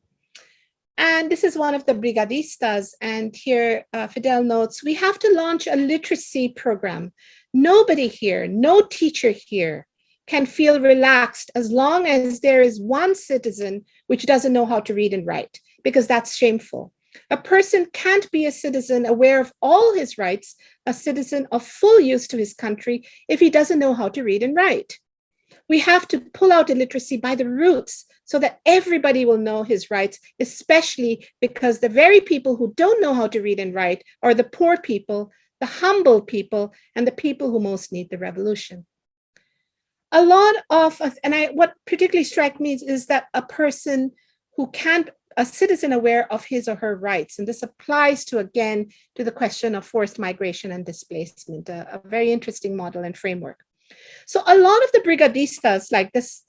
And this is one of the brigadistas. And here, Fidel notes, we have to launch a literacy program. Nobody here, no teacher here can feel relaxed as long as there is one citizen which doesn't know how to read and write, because that's shameful. A person can't be a citizen aware of all his rights, a citizen of full use to his country, if he doesn't know how to read and write. We have to pull out illiteracy by the roots so that everybody will know his rights, especially because the very people who don't know how to read and write are the poor people, the humble people, and the people who most need the revolution. A lot of, what particularly strikes me is that a person who can't, a citizen aware of his or her rights, and this applies to, again, to the question of forced migration and displacement, a very interesting model and framework. So a lot of the brigadistas, like this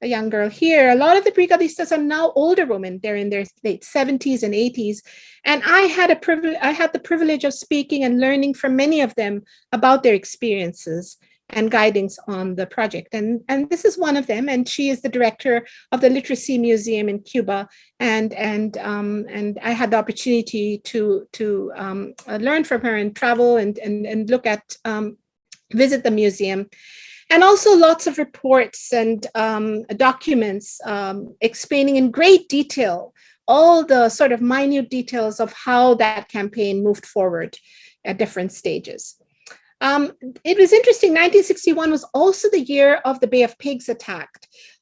a young girl here, a lot of the brigadistas are now older women. They're in their late 70s and 80s. And I had the privilege of speaking and learning from many of them about their experiences and guidance on the project. And this is one of them. And she is the director of the Literacy Museum in Cuba. And I had the opportunity to learn from her and travel and look at, visit the museum. And also lots of reports and documents explaining in great detail all the sort of minute details of how that campaign moved forward at different stages. It was interesting, 1961 was also the year of the Bay of Pigs attack,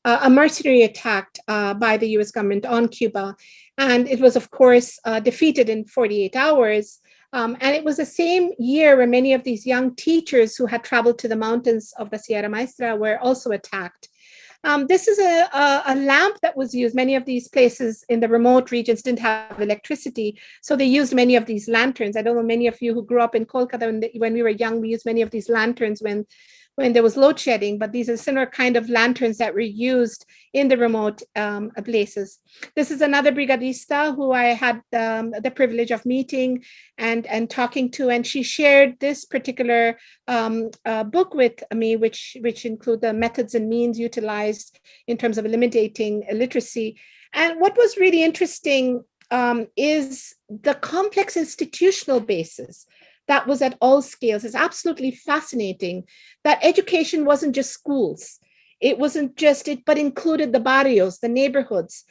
a mercenary attack by the US government on Cuba. And it was, of course, defeated in 48 hours. And it was the same year where many of these young teachers who had traveled to the mountains of the Sierra Maestra were also attacked. This is a lamp that was used. Many of these places in the remote regions didn't have electricity, so they used many of these lanterns. I don't know, many of you who grew up in Kolkata, when we were young, we used many of these lanterns when when there was load shedding, but these are similar kind of lanterns that were used in the remote places. This is another brigadista who I had the privilege of meeting and talking to, and she shared this particular book with me, which include the methods and means utilized in terms of eliminating illiteracy. And what was really interesting is the complex institutional basis that was at all scales. It's absolutely fascinating that education wasn't just schools. It wasn't just it, but included the barrios, the neighborhoods,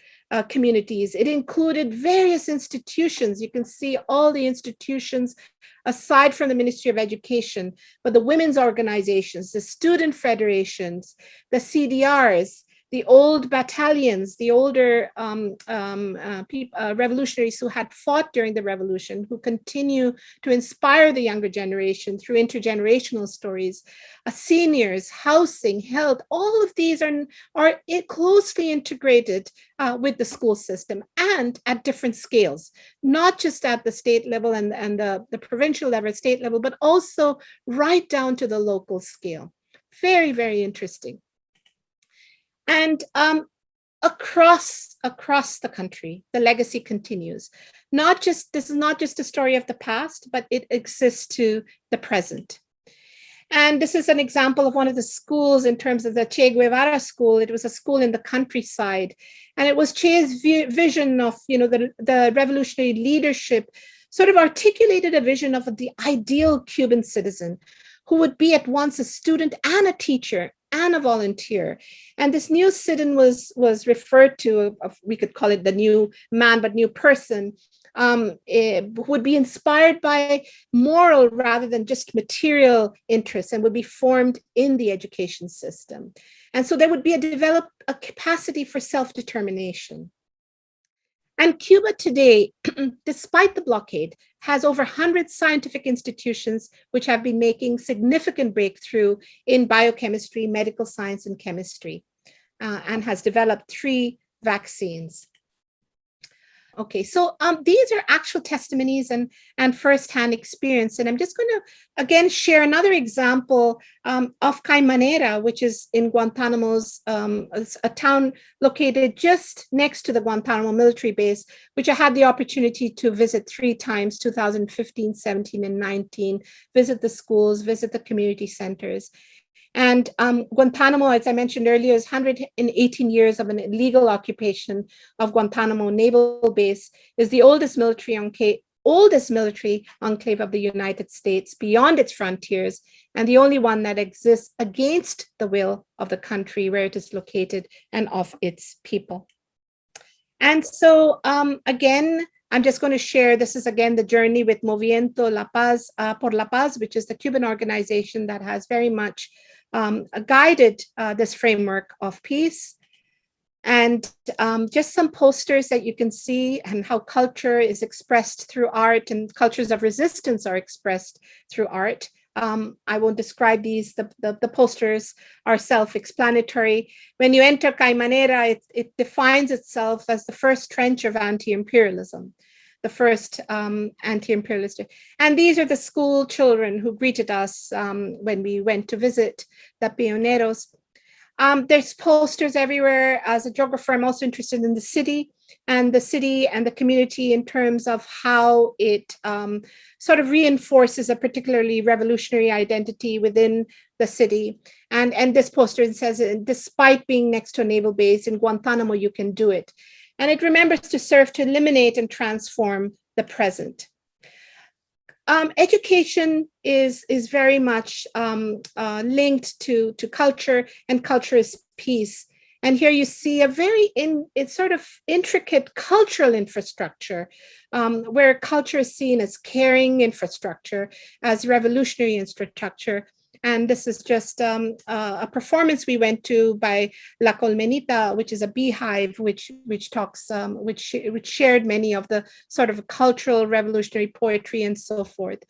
communities. It included various institutions. You can see all the institutions aside from the Ministry of Education, but the women's organizations, the student federations, the CDRs, the old battalions, the older revolutionaries who had fought during the revolution, who continue to inspire the younger generation through intergenerational stories, seniors, housing, health, all of these are closely integrated with the school system and at different scales, not just at the state level and the provincial level, state level, but also right down to the local scale. Very, very interesting. And across the country, the legacy continues. This is not just a story of the past, but it exists to the present. And this is an example of one of the schools in terms of the Che Guevara school. It was a school in the countryside, and it was Che's vision of, the revolutionary leadership sort of articulated a vision of the ideal Cuban citizen who would be at once a student and a teacher and a volunteer. And this new citizen was referred to, we could call it the new man, but new person, would be inspired by moral rather than just material interests and would be formed in the education system. And so there would be develop a capacity for self-determination. And Cuba today, despite the blockade, has over 100 scientific institutions which have been making significant breakthrough in biochemistry, medical science, and chemistry, and has developed 3 vaccines. Okay, so these are actual testimonies and firsthand experience. And I'm just going to, again, share another example of Caimanera, which is in Guantanamo's, a town located just next to the Guantanamo military base, which I had the opportunity to visit 3 times, 2015, 17, and 19, visit the schools, visit the community centers. And Guantanamo, as I mentioned earlier, is 118 years of an illegal occupation of Guantanamo Naval Base, is the oldest military enclave of the United States beyond its frontiers, and the only one that exists against the will of the country where it is located and of its people. And so again, I'm just going to share, this is again the journey with Movimiento La Paz por la Paz, which is the Cuban organization that has very much guided this framework of peace. And just some posters that you can see and how culture is expressed through art and cultures of resistance are expressed through art. I won't describe these, the posters are self-explanatory. When you enter Caimanera, it defines itself as the first trench of anti-imperialism, the first anti-imperialist. And these are the school children who greeted us when we went to visit the pioneros. There's posters everywhere. As a geographer, I'm also interested in the city and the community in terms of how it sort of reinforces a particularly revolutionary identity within the city. And this poster says, despite being next to a naval base in Guantanamo, you can do it. And it remembers to serve to eliminate and transform the present. Education is very much linked to culture, and culture is peace. And here you see a very sort of intricate cultural infrastructure where culture is seen as caring infrastructure, as revolutionary infrastructure. And this is just a performance we went to by La Colmenita, which is a beehive, which shared many of the sort of cultural revolutionary poetry and so forth.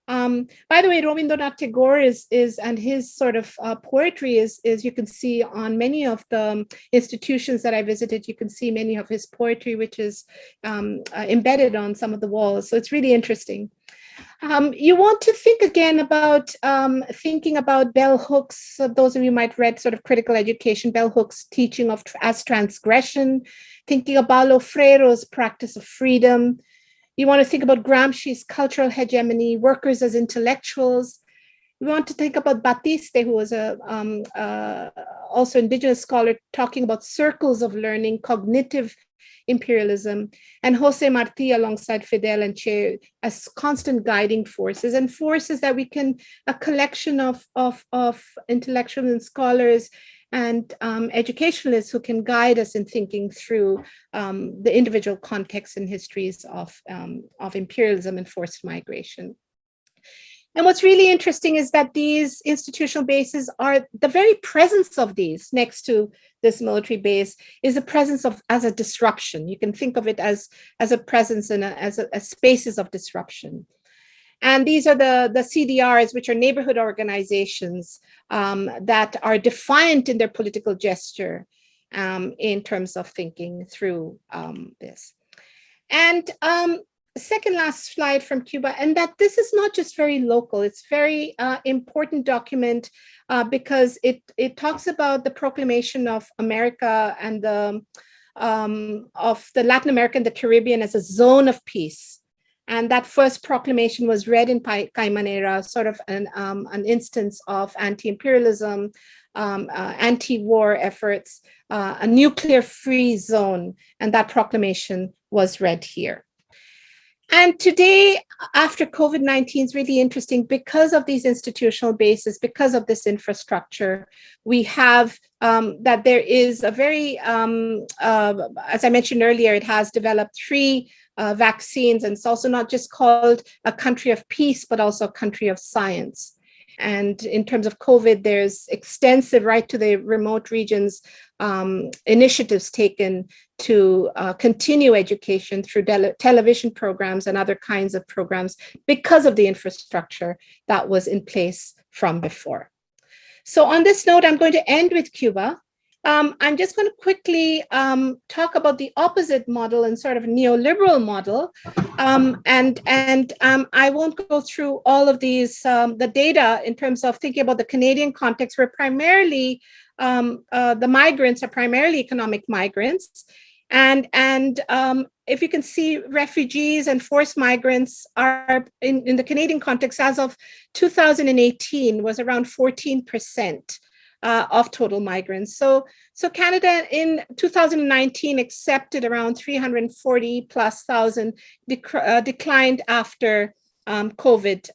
By the way, Rabindranath Tagore is and his sort of poetry is you can see on many of the institutions that I visited. You can see many of his poetry, which is embedded on some of the walls. So it's really interesting. You want to think again about thinking about bell hooks. Those of you might read sort of critical education, bell hooks teaching of as transgression, thinking about Paulo Freire's practice of freedom. You want to think about Gramsci's cultural hegemony, workers as intellectuals. We want to think about Batiste, who was a also indigenous scholar, talking about circles of learning, cognitive imperialism, and Jose Martí alongside Fidel and Che as constant guiding forces, and forces that we can, a collection of intellectuals and scholars and educationalists who can guide us in thinking through the individual contexts and histories of imperialism and forced migration. And what's really interesting is that these institutional bases are the very presence of these next to this military base is a presence of as a disruption. You can think of it as a presence and as spaces of disruption. And these are the CDRs, which are neighborhood organizations that are defiant in their political gesture in terms of thinking through this. And second last slide from Cuba, and that this is not just very local, it's very important document because it talks about the proclamation of America and of the Latin America and the Caribbean as a zone of peace. And that first proclamation was read in Caimanera, sort of an instance of anti-imperialism, anti-war efforts, a nuclear-free zone, and that proclamation was read here. And today, after COVID-19, is really interesting because of these institutional bases, because of this infrastructure. We have that there is a very, as I mentioned earlier, it has developed 3 vaccines, and it's also not just called a country of peace, but also a country of science. And in terms of COVID, there's extensive, right to the remote regions, initiatives taken to continue education through television programs and other kinds of programs because of the infrastructure that was in place from before. So on this note, I'm going to end with Cuba. I'm just going to quickly talk about the opposite model and sort of neoliberal model. I won't go through all of these, the data in terms of thinking about the Canadian context, where primarily the migrants are primarily economic migrants. And if you can see, refugees and forced migrants are in the Canadian context as of 2018 was around 14%. Of total migrants. So Canada in 2019 accepted around 340,000+, declined after COVID.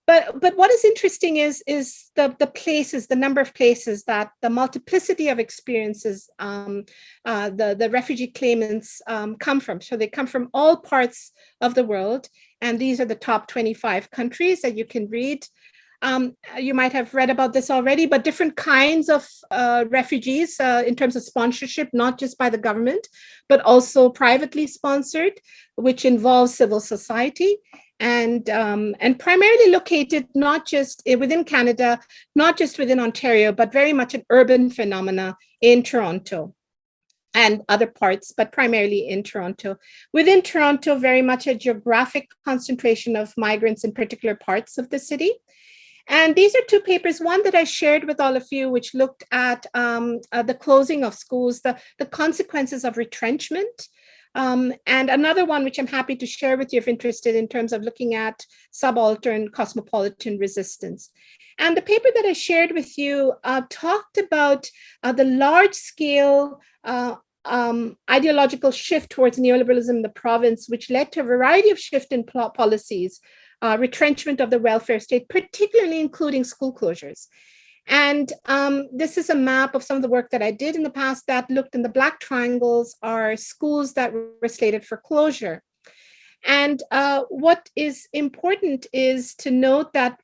But what is interesting is the places, the number of places that the multiplicity of experiences the refugee claimants come from. So they come from all parts of the world. And these are the top 25 countries that you can read. You might have read about this already, but different kinds of refugees in terms of sponsorship, not just by the government, but also privately sponsored, which involves civil society and primarily located not just within Canada, not just within Ontario, but very much an urban phenomena in Toronto and other parts, but primarily in Toronto. Within Toronto, very much a geographic concentration of migrants in particular parts of the city. And these are 2 papers, one that I shared with all of you, which looked at the closing of schools, the consequences of retrenchment, and another one, which I'm happy to share with you if interested, in terms of looking at subaltern cosmopolitan resistance. And the paper that I shared with you talked about the large-scale ideological shift towards neoliberalism in the province, which led to a variety of shift in policies, retrenchment of the welfare state, particularly including school closures. And this is a map of some of the work that I did in the past that looked in the black triangles are schools that were slated for closure. And what is important is to note that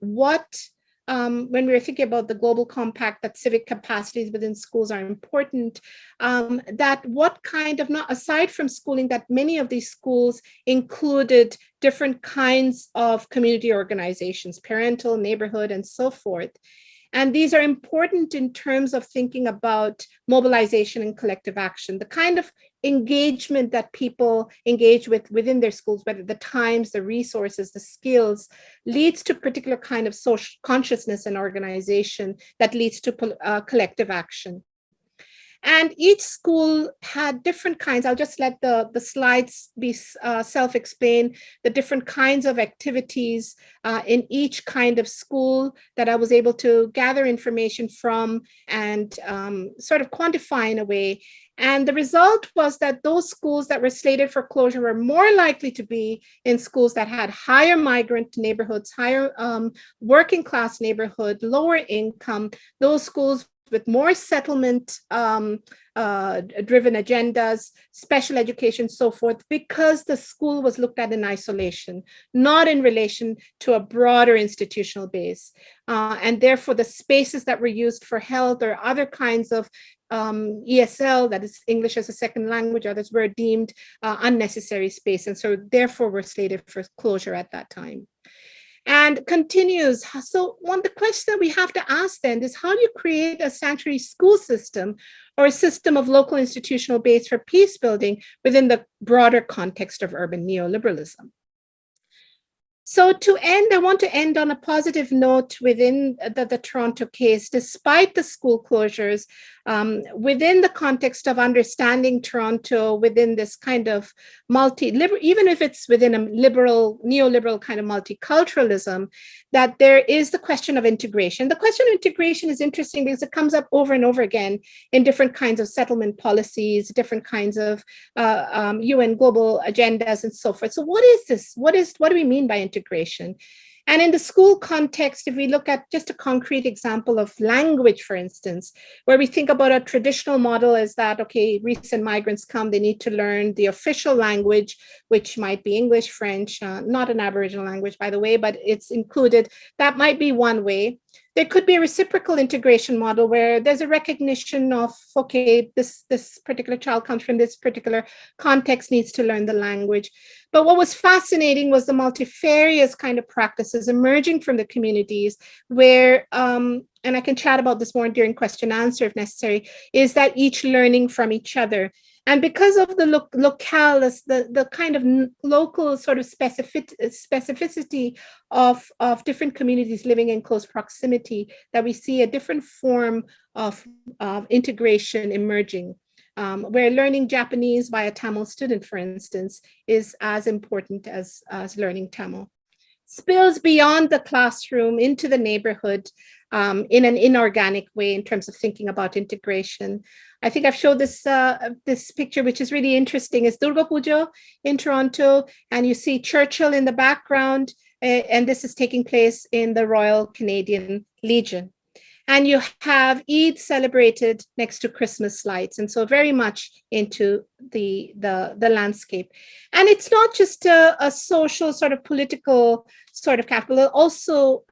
when we were thinking about the global compact, that civic capacities within schools are important, that what kind of, not aside from schooling, that many of these schools included different kinds of community organizations, parental, neighborhood, and so forth. And these are important in terms of thinking about mobilization and collective action, the kind of engagement that people engage with within their schools, whether the times, the resources, the skills, leads to a particular kind of social consciousness and organization that leads to collective action. And each school had different kinds. I'll just let the slides be self-explain, the different kinds of activities in each kind of school that I was able to gather information from and sort of quantify in a way. And the result was that those schools that were slated for closure were more likely to be in schools that had higher migrant neighborhoods, higher working class neighborhood, lower income, those schools with more settlement driven agendas, special education, so forth, because the school was looked at in isolation, not in relation to a broader institutional base. And therefore the spaces that were used for health or other kinds of ESL, that is English as a second language, others were deemed unnecessary space. And so therefore were slated for closure at that time. And continues. So the question that we have to ask then is, how do you create a sanctuary school system or a system of local institutional base for peace building within the broader context of urban neoliberalism? So to end, I want to end on a positive note within the Toronto case, despite the school closures, within the context of understanding Toronto within this kind of even if it's within a neoliberal kind of multiculturalism, that there is the question of integration. The question of integration is interesting because it comes up over and over again in different kinds of settlement policies, different kinds of UN global agendas and so forth. So what is this? What do we mean by integration? And in the school context, if we look at just a concrete example of language, for instance, where we think about a traditional model is that, okay, recent migrants come, they need to learn the official language, which might be English, French, not an Aboriginal language, by the way, but it's included. That might be one way. There could be a reciprocal integration model where there's a recognition of, okay, this particular child comes from this particular context, needs to learn the language. But what was fascinating was the multifarious kind of practices emerging from the communities where, and I can chat about this more during question answer if necessary, is that each learning from each other. And because of the locale, the kind of local sort of specificity of different communities living in close proximity, that we see a different form of integration emerging, where learning Japanese by a Tamil student, for instance, is as important as learning Tamil. Spills beyond the classroom into the neighborhood in an inorganic way in terms of thinking about integration. I think I've showed this picture, which is really interesting. It's Durga Puja in Toronto, and you see Churchill in the background, and this is taking place in the Royal Canadian Legion. And you have Eid celebrated next to Christmas lights, and so very much into the landscape. And it's not just a social sort of political sort of capital, it also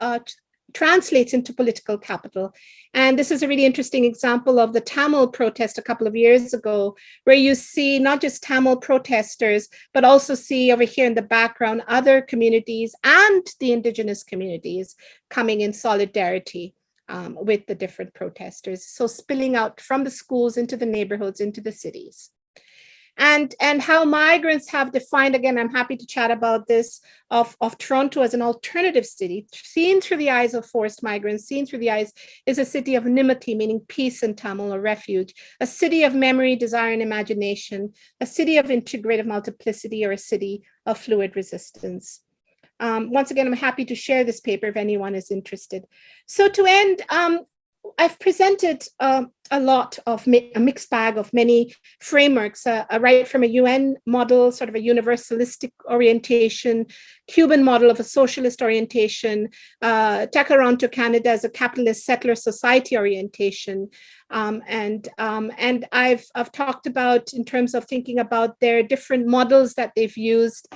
translates into political capital. And this is a really interesting example of the Tamil protest a couple of years ago, where you see not just Tamil protesters, but also see over here in the background other communities and the indigenous communities coming in solidarity with the different protesters. So spilling out from the schools into the neighborhoods, into the cities. And how migrants have defined, again, I'm happy to chat about this, of Toronto as an alternative city, seen through the eyes of forced migrants, seen through the eyes, is a city of nimati, meaning peace in Tamil, or refuge, a city of memory, desire, and imagination, a city of integrative multiplicity, or a city of fluid resistance. Once again, I'm happy to share this paper if anyone is interested. So to end, I've presented a lot of a mixed bag of many frameworks, right from a UN model, sort of a universalistic orientation, Cuban model of a socialist orientation, Toronto, Canada as a capitalist settler society orientation. And I've talked about in terms of thinking about their different models that they've used,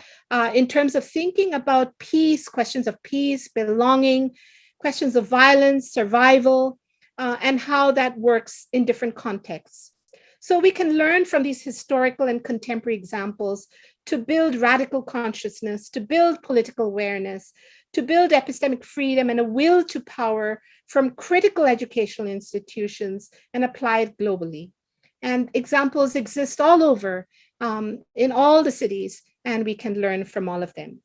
in terms of thinking about peace, questions of peace, belonging, questions of violence, survival, and how that works in different contexts. So we can learn from these historical and contemporary examples to build radical consciousness, to build political awareness, to build epistemic freedom and a will to power from critical educational institutions and apply it globally. And examples exist all over in all the cities, and we can learn from all of them.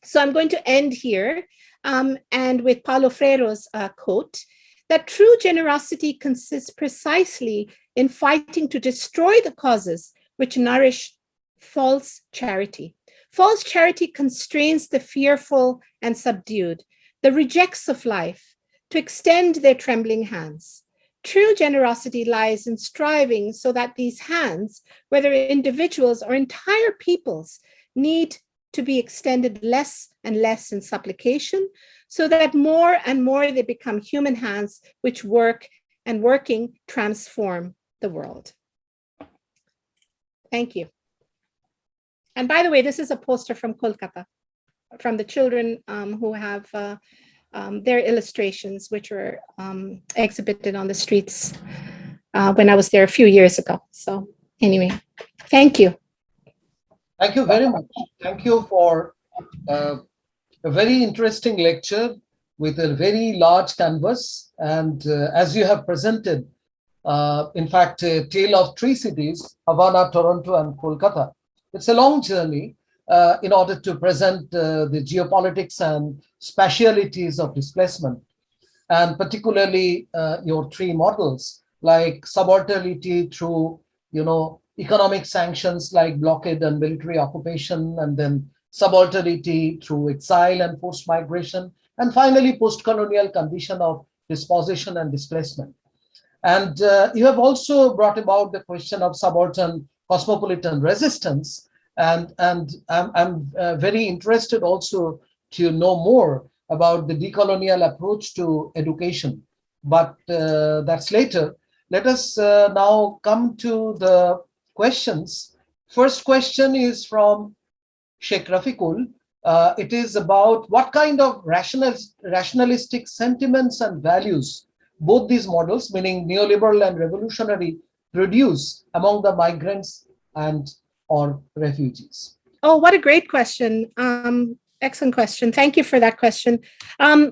So I'm going to end here and with Paulo Freire's quote, that true generosity consists precisely in fighting to destroy the causes which nourish false charity. False charity constrains the fearful and subdued, the rejects of life, to extend their trembling hands. True generosity lies in striving so that these hands, whether individuals or entire peoples, need to be extended less and less in supplication, so that more and more they become human hands which work and working transform the world. Thank you. And by the way, this is a poster from Kolkata, from the children who have their illustrations, which were exhibited on the streets when I was there a few years ago. So anyway, thank you. Thank you very much. Thank you for a very interesting lecture with a very large canvas. And as you have presented, in fact, a tale of three cities, Havana, Toronto, and Kolkata. It's a long journey in order to present the geopolitics and spatialities of displacement, and particularly your three models like subalternity through, economic sanctions like blockade and military occupation, and then subalternity through exile and forced migration, and finally post-colonial condition of dispossession and displacement. And you have also brought about the question of subaltern cosmopolitan resistance, and I'm very interested also to know more about the decolonial approach to education, but that's later. Let us now come to the questions. First question is from Sheikh Rafiqul. It is about what kind of rationalistic sentiments and values both these models, meaning neoliberal and revolutionary, produce among the migrants and or refugees? Oh, what a great question. Excellent question. Thank you for that question.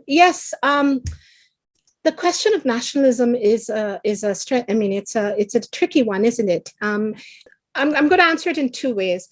Yes, the question of nationalism is a it's a tricky one, isn't it? I'm going to answer it in two ways.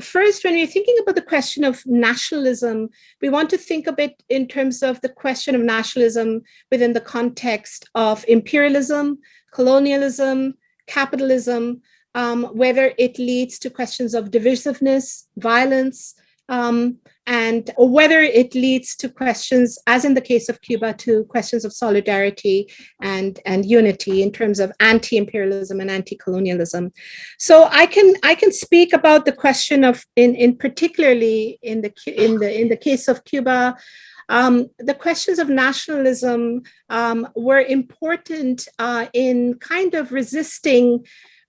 First, when we're thinking about the question of nationalism, we want to think of it in terms of the question of nationalism within the context of imperialism, colonialism, capitalism, whether it leads to questions of divisiveness, violence, or whether it leads to questions, as in the case of Cuba, to questions of solidarity and unity in terms of anti-imperialism and anti-colonialism. So I can speak about the question of, in particularly in the case of Cuba, the questions of nationalism were important in kind of resisting,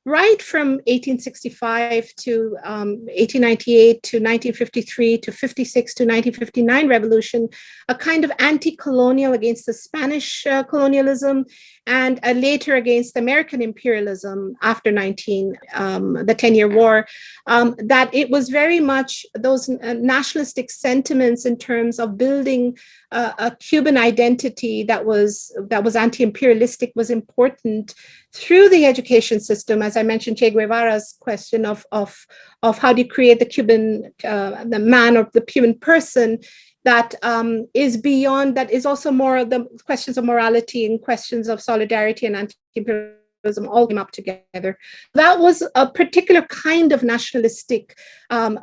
right from 1865 to 1898 to 1953 to 56 to 1959 revolution, a kind of anti-colonial against the Spanish colonialism, and later against American imperialism after the 10-year war, that it was very much those nationalistic sentiments in terms of building a Cuban identity that was anti-imperialistic was important through the education system. As I mentioned, Che Guevara's question of how do you create the Cuban, the man or the Cuban person, that is beyond, that is also more of the questions of morality and questions of solidarity and anti-imperialism all came up together. That was a particular kind of nationalistic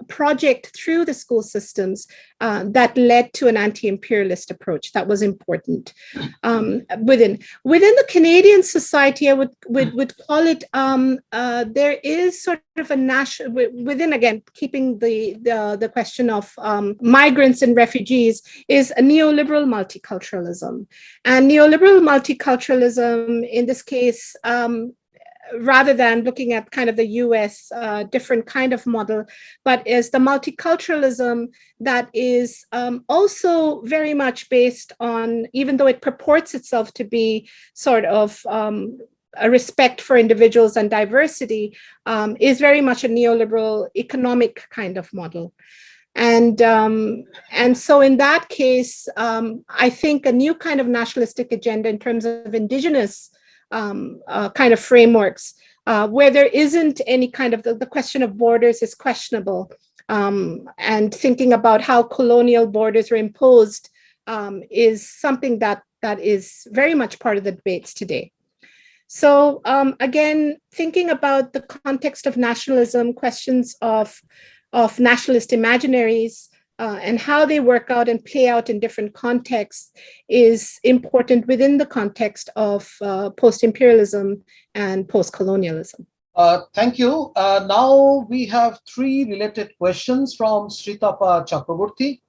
project through the school systems that led to an anti-imperialist approach that was important. Within the Canadian society, I would call it, there is sort of a national, within, again, keeping the question of migrants and refugees, is a neoliberal multiculturalism. And neoliberal multiculturalism, in this case, rather than looking at kind of the US different kind of model, but is the multiculturalism that is also very much based on, even though it purports itself to be sort of a respect for individuals and diversity is very much a neoliberal economic kind of model. And so in that case, I think a new kind of nationalistic agenda in terms of indigenous kind of frameworks, where there isn't any kind of, the question of borders is questionable, and thinking about how colonial borders were imposed is something that is very much part of the debates today. So again, thinking about the context of nationalism, questions of nationalist imaginaries, and how they work out and play out in different contexts is important within the context of post-imperialism and post-colonialism. Thank you. Now we have three related questions from Sritapa Chakraborty.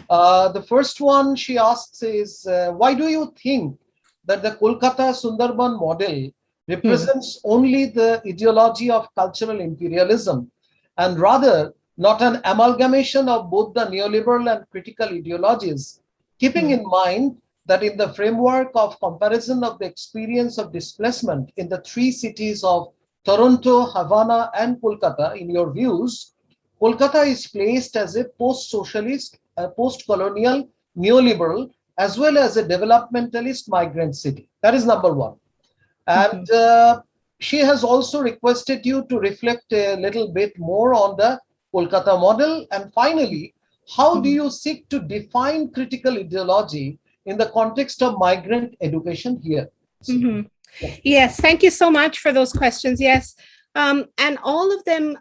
The first one she asks is, why do you think that the Kolkata Sundarban model represents only the ideology of cultural imperialism, and rather not an amalgamation of both the neoliberal and critical ideologies, keeping in mind that in the framework of comparison of the experience of displacement in the three cities of Toronto, Havana, and Kolkata, in your views, Kolkata is placed as a post-socialist, post-colonial, neoliberal, as well as a developmentalist migrant city. That is number one. And she has also requested you to reflect a little bit more on the Kolkata model. And finally, how do you seek to define critical ideology in the context of migrant education here? Yes, thank you so much for those questions. Yes. And all of them,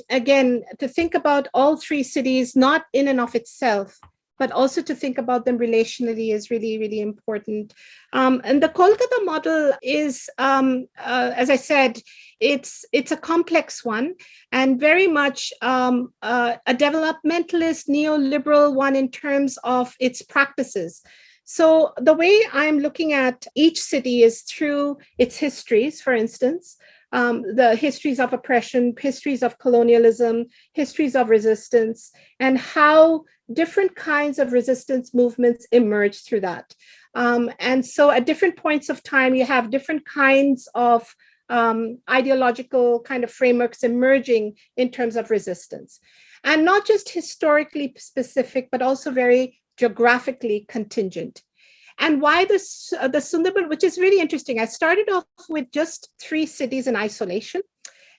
again, to think about all three cities, not in and of itself, but also to think about them relationally is really, really important. And the Kolkata model is, as I said, it's a complex one and very much a developmentalist, neoliberal one in terms of its practices. So the way I'm looking at each city is through its histories, for instance, the histories of oppression, histories of colonialism, histories of resistance, and how different kinds of resistance movements emerge through that. And so at different points of time, you have different kinds of ideological kind of frameworks emerging in terms of resistance. And not just historically specific, but also very geographically contingent. And why the Sundarban, which is really interesting. I started off with just three cities in isolation.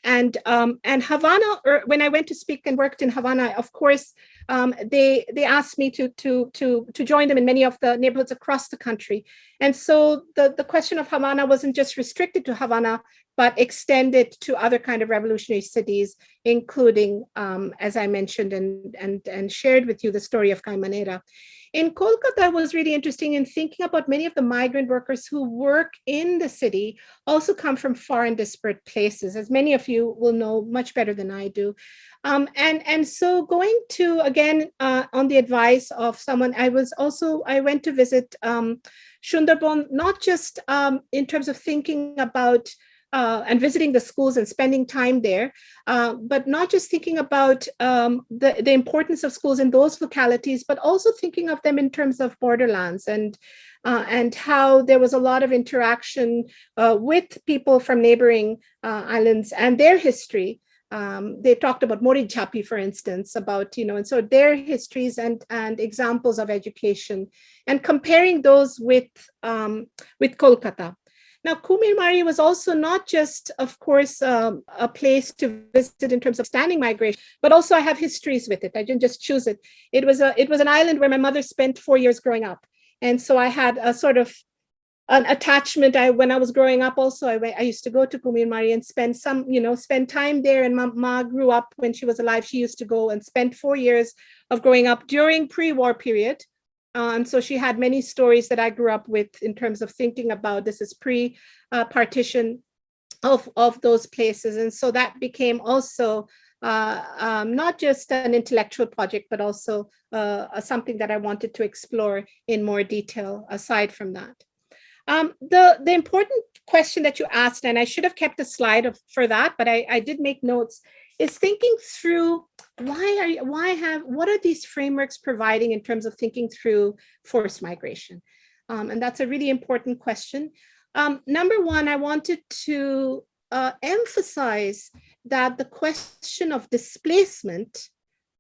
And Havana, or when I went to speak and worked in Havana, of course, they asked me to join them in many of the neighborhoods across the country. And so the question of Havana wasn't just restricted to Havana, but extended to other kind of revolutionary cities, including, as I mentioned and shared with you, the story of Caimanera. In Kolkata, was really interesting in thinking about many of the migrant workers who work in the city also come from far and disparate places, as many of you will know much better than I do. And so going to, again, on the advice of someone, I went to visit Sundarban, not just in terms of thinking about and visiting the schools and spending time there, but not just thinking about the importance of schools in those localities, but also thinking of them in terms of borderlands and how there was a lot of interaction with people from neighboring islands and their history. They talked about Morinchapi, for instance, about, and so their histories and examples of education, and comparing those with Kolkata. Now, Kumirmari was also not just, of course, a place to visit in terms of standing migration, but also I have histories with it. I didn't just choose it. It was an island where my mother spent 4 years growing up. And so I had a sort of an attachment. When I was growing up also, I used to go to Kumirmari and spend time there. And my ma grew up when she was alive. She used to go and spend 4 years of growing up during pre-war period. And so she had many stories that I grew up with in terms of thinking about this is pre-partition of those places. And so that became also not just an intellectual project, but also something that I wanted to explore in more detail aside from that. The important question that you asked, and I should have kept a slide for that, but I did make notes, is thinking through what are these frameworks providing in terms of thinking through forced migration? And that's a really important question. Number one, I wanted to emphasize that the question of displacement,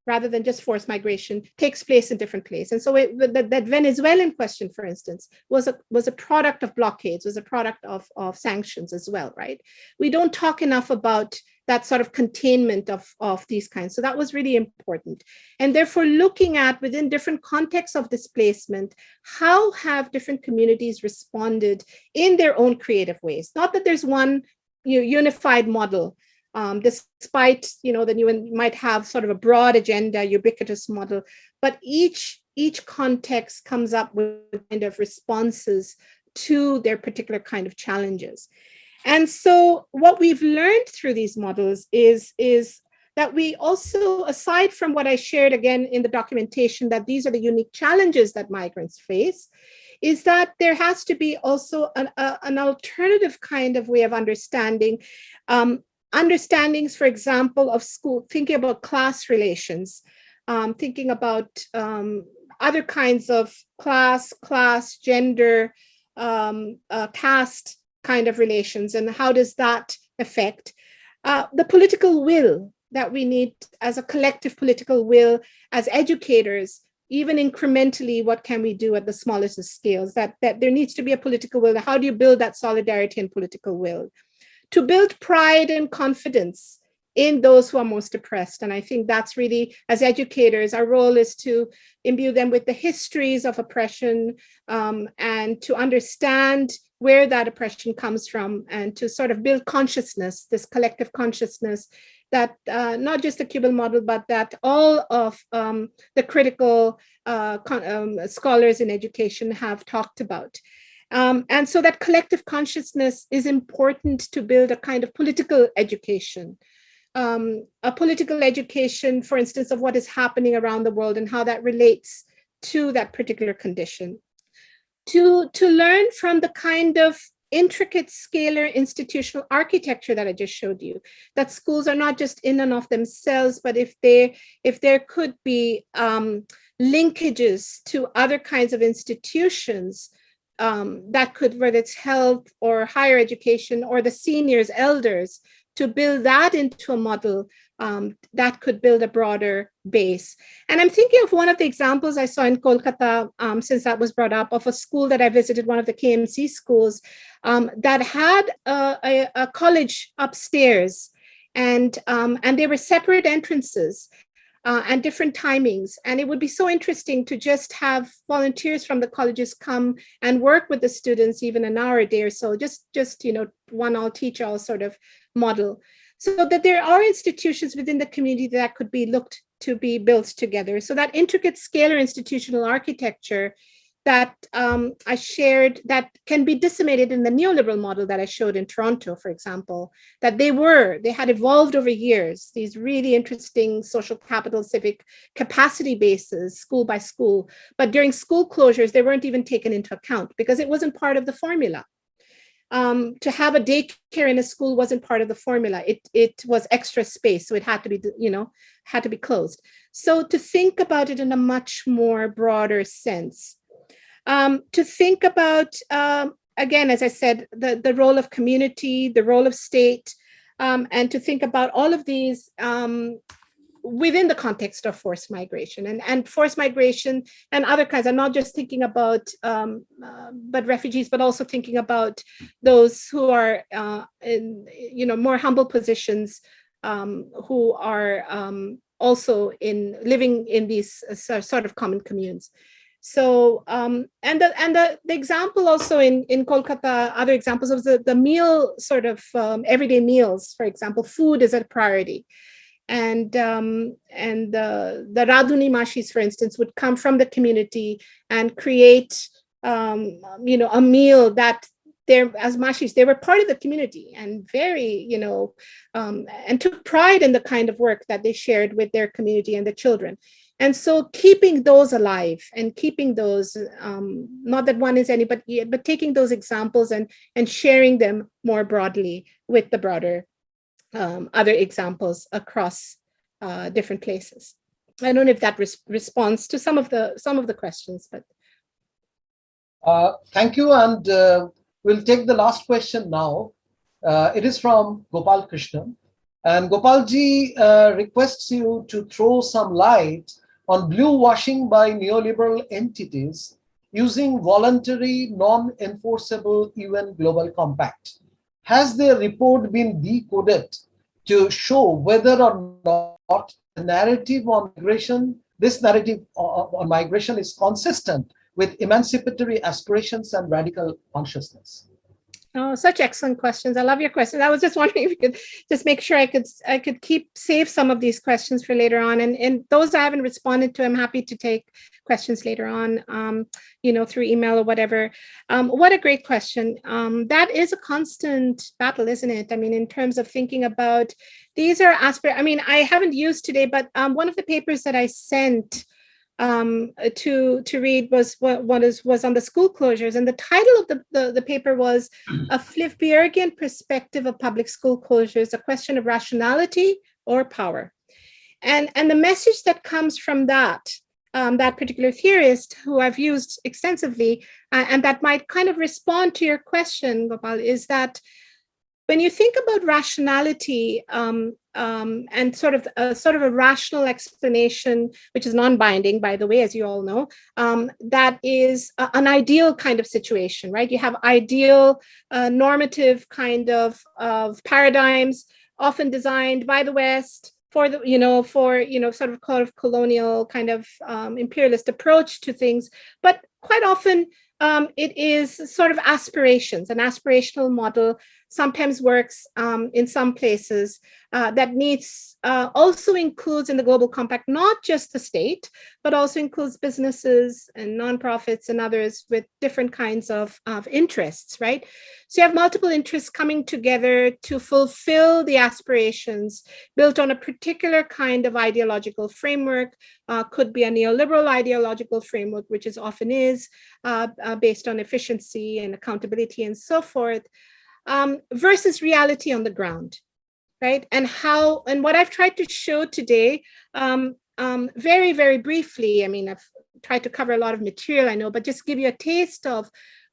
rather than just forced migration, takes place in different places. And so that Venezuelan question, for instance, was a product of blockades, was a product of sanctions as well, right? We don't talk enough about that sort of containment of these kinds. So that was really important. And therefore, looking at within different contexts of displacement, how have different communities responded in their own creative ways? Not that there's one unified model, despite that you might have sort of a broad agenda, ubiquitous model, but each context comes up with kind of responses to their particular kind of challenges. And so what we've learned through these models is that we also, aside from what I shared again in the documentation, that these are the unique challenges that migrants face, is that there has to be also an alternative kind of way of understanding. Understandings, for example, of school, thinking about class relations, thinking about other kinds of class, gender, caste kind of relations, and how does that affect the political will that we need as a collective political will as educators, even incrementally, what can we do at the smallest of scales, that there needs to be a political will. How do you build that solidarity and political will? To build pride and confidence in those who are most oppressed. And I think that's really, as educators, our role is to imbue them with the histories of oppression, and to understand where that oppression comes from, and to sort of build consciousness, this collective consciousness that not just the Cuban model, but that all of the critical scholars in education have talked about. And so that collective consciousness is important to build a kind of political education, a political education, for instance, of what is happening around the world and how that relates to that particular condition. To learn from the kind of intricate scalar institutional architecture that I just showed you, that schools are not just in and of themselves, but if there could be linkages to other kinds of institutions, that could, whether it's health or higher education or the seniors, elders, to build that into a model that could build a broader base. And I'm thinking of one of the examples I saw in Kolkata, since that was brought up, of a school that I visited, one of the KMC schools, that had a college upstairs, and there were separate entrances. And different timings. And it would be so interesting to just have volunteers from the colleges come and work with the students, even an hour a day or so, just one all teach all sort of model. So that there are institutions within the community that could be looked to be built together. So that intricate scalar institutional architecture that I shared, that can be disseminated in the neoliberal model that I showed in Toronto, for example, that they had evolved over years, these really interesting social capital, civic capacity bases, school by school. But during school closures, they weren't even taken into account because it wasn't part of the formula. To have a daycare in a school wasn't part of the formula. It was extra space, so it had to be closed. So to think about it in a much more broader sense. To think about, again, as I said, the role of community, the role of state, and to think about all of these within the context of forced migration and forced migration and other kinds. I'm not just thinking about but refugees, but also thinking about those who are in more humble positions, who are also living in these sort of common communes. So, and the example also in Kolkata, other examples of the meal sort of everyday meals, for example, food is a priority. And the Radhuni Mashis, for instance, would come from the community and create, a meal that as Mashis, they were part of the community and very, and took pride in the kind of work that they shared with their community and the children. And so keeping those alive and keeping those, not that one is any, but taking those examples and sharing them more broadly with the broader other examples across different places. I don't know if that responds to some of the questions, but. Thank you. And we'll take the last question now. It is from Gopal Krishnan. And Gopalji requests you to throw some light on blue washing by neoliberal entities using voluntary, non-enforceable UN Global Compact. Has their report been decoded to show whether or not the narrative on migration, this narrative on migration is consistent with emancipatory aspirations and radical consciousness? Oh, such excellent questions. I love your questions. I was just wondering if you could just make sure I could save some of these questions for later on. And those I haven't responded to, I'm happy to take questions later on, through email or whatever. What a great question. That is a constant battle, isn't it? I mean, in terms of thinking about, these are I haven't used today, but one of the papers that I sent to read was on the school closures, and the title of the paper was "A Flibbergian Perspective of Public School Closures: A Question of Rationality or Power." And the message that comes from that particular theorist, who I've used extensively, and that might kind of respond to your question, Gopal, is that when you think about rationality and sort of a rational explanation, which is non-binding, by the way, as you all know, that is an ideal kind of situation, right? You have ideal normative kind of paradigms, often designed by the West for sort of colonial kind of imperialist approach to things, but quite often it is sort of aspirations. An aspirational model sometimes works in some places that also includes in the Global Compact, not just the state, but also includes businesses and nonprofits and others with different kinds of interests, right? So you have multiple interests coming together to fulfill the aspirations built on a particular kind of ideological framework, could be a neoliberal ideological framework, which often is based on efficiency and accountability and so forth, versus reality on the ground, right? And what I've tried to show today, very, very briefly, I mean, I've tried to cover a lot of material, I know, but just give you a taste of,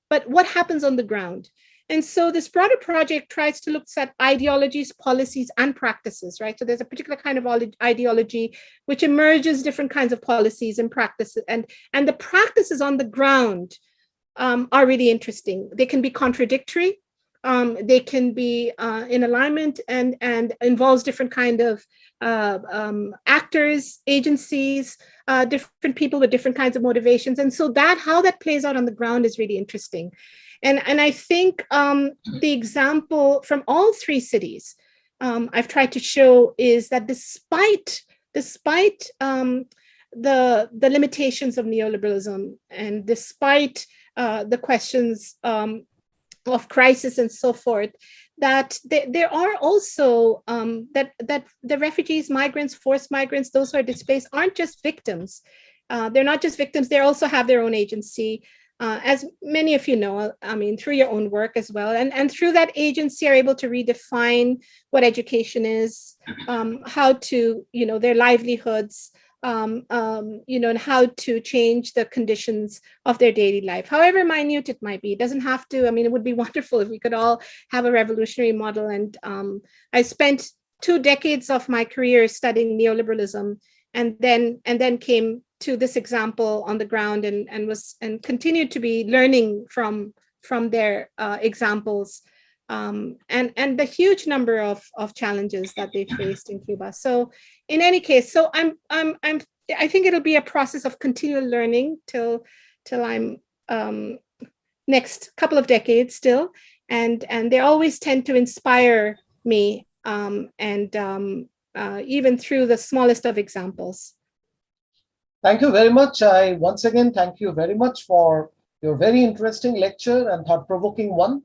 but what happens on the ground. And so this broader project tries to look at ideologies, policies, and practices, right? So there's a particular kind of ideology which emerges different kinds of policies and practices, and the practices on the ground are really interesting. They can be contradictory. They can be in alignment and involves different kind of actors, agencies, different people with different kinds of motivations. And so how that plays out on the ground is really interesting. And I think the example from all three cities I've tried to show is that despite the limitations of neoliberalism, and despite the questions of crisis and so forth, that there are also that the refugees, migrants, forced migrants, those who are displaced aren't just victims. They're not just victims, they also have their own agency. As many of you know, I mean, through your own work as well. And through that agency are able to redefine what education is, how to, their livelihoods, and how to change the conditions of their daily life, however minute it might be. It doesn't have to, I mean, it would be wonderful if we could all have a revolutionary model. And I spent 2 decades of my career studying neoliberalism, and then came to this example on the ground, and continued to be learning from their examples, and the huge number of challenges that they faced in Cuba. So in any case, so I think it'll be a process of continual learning till I'm next couple of decades still, and they always tend to inspire me, even through the smallest of examples. Thank you very much. I once again thank you very much for your very interesting lecture and thought-provoking one.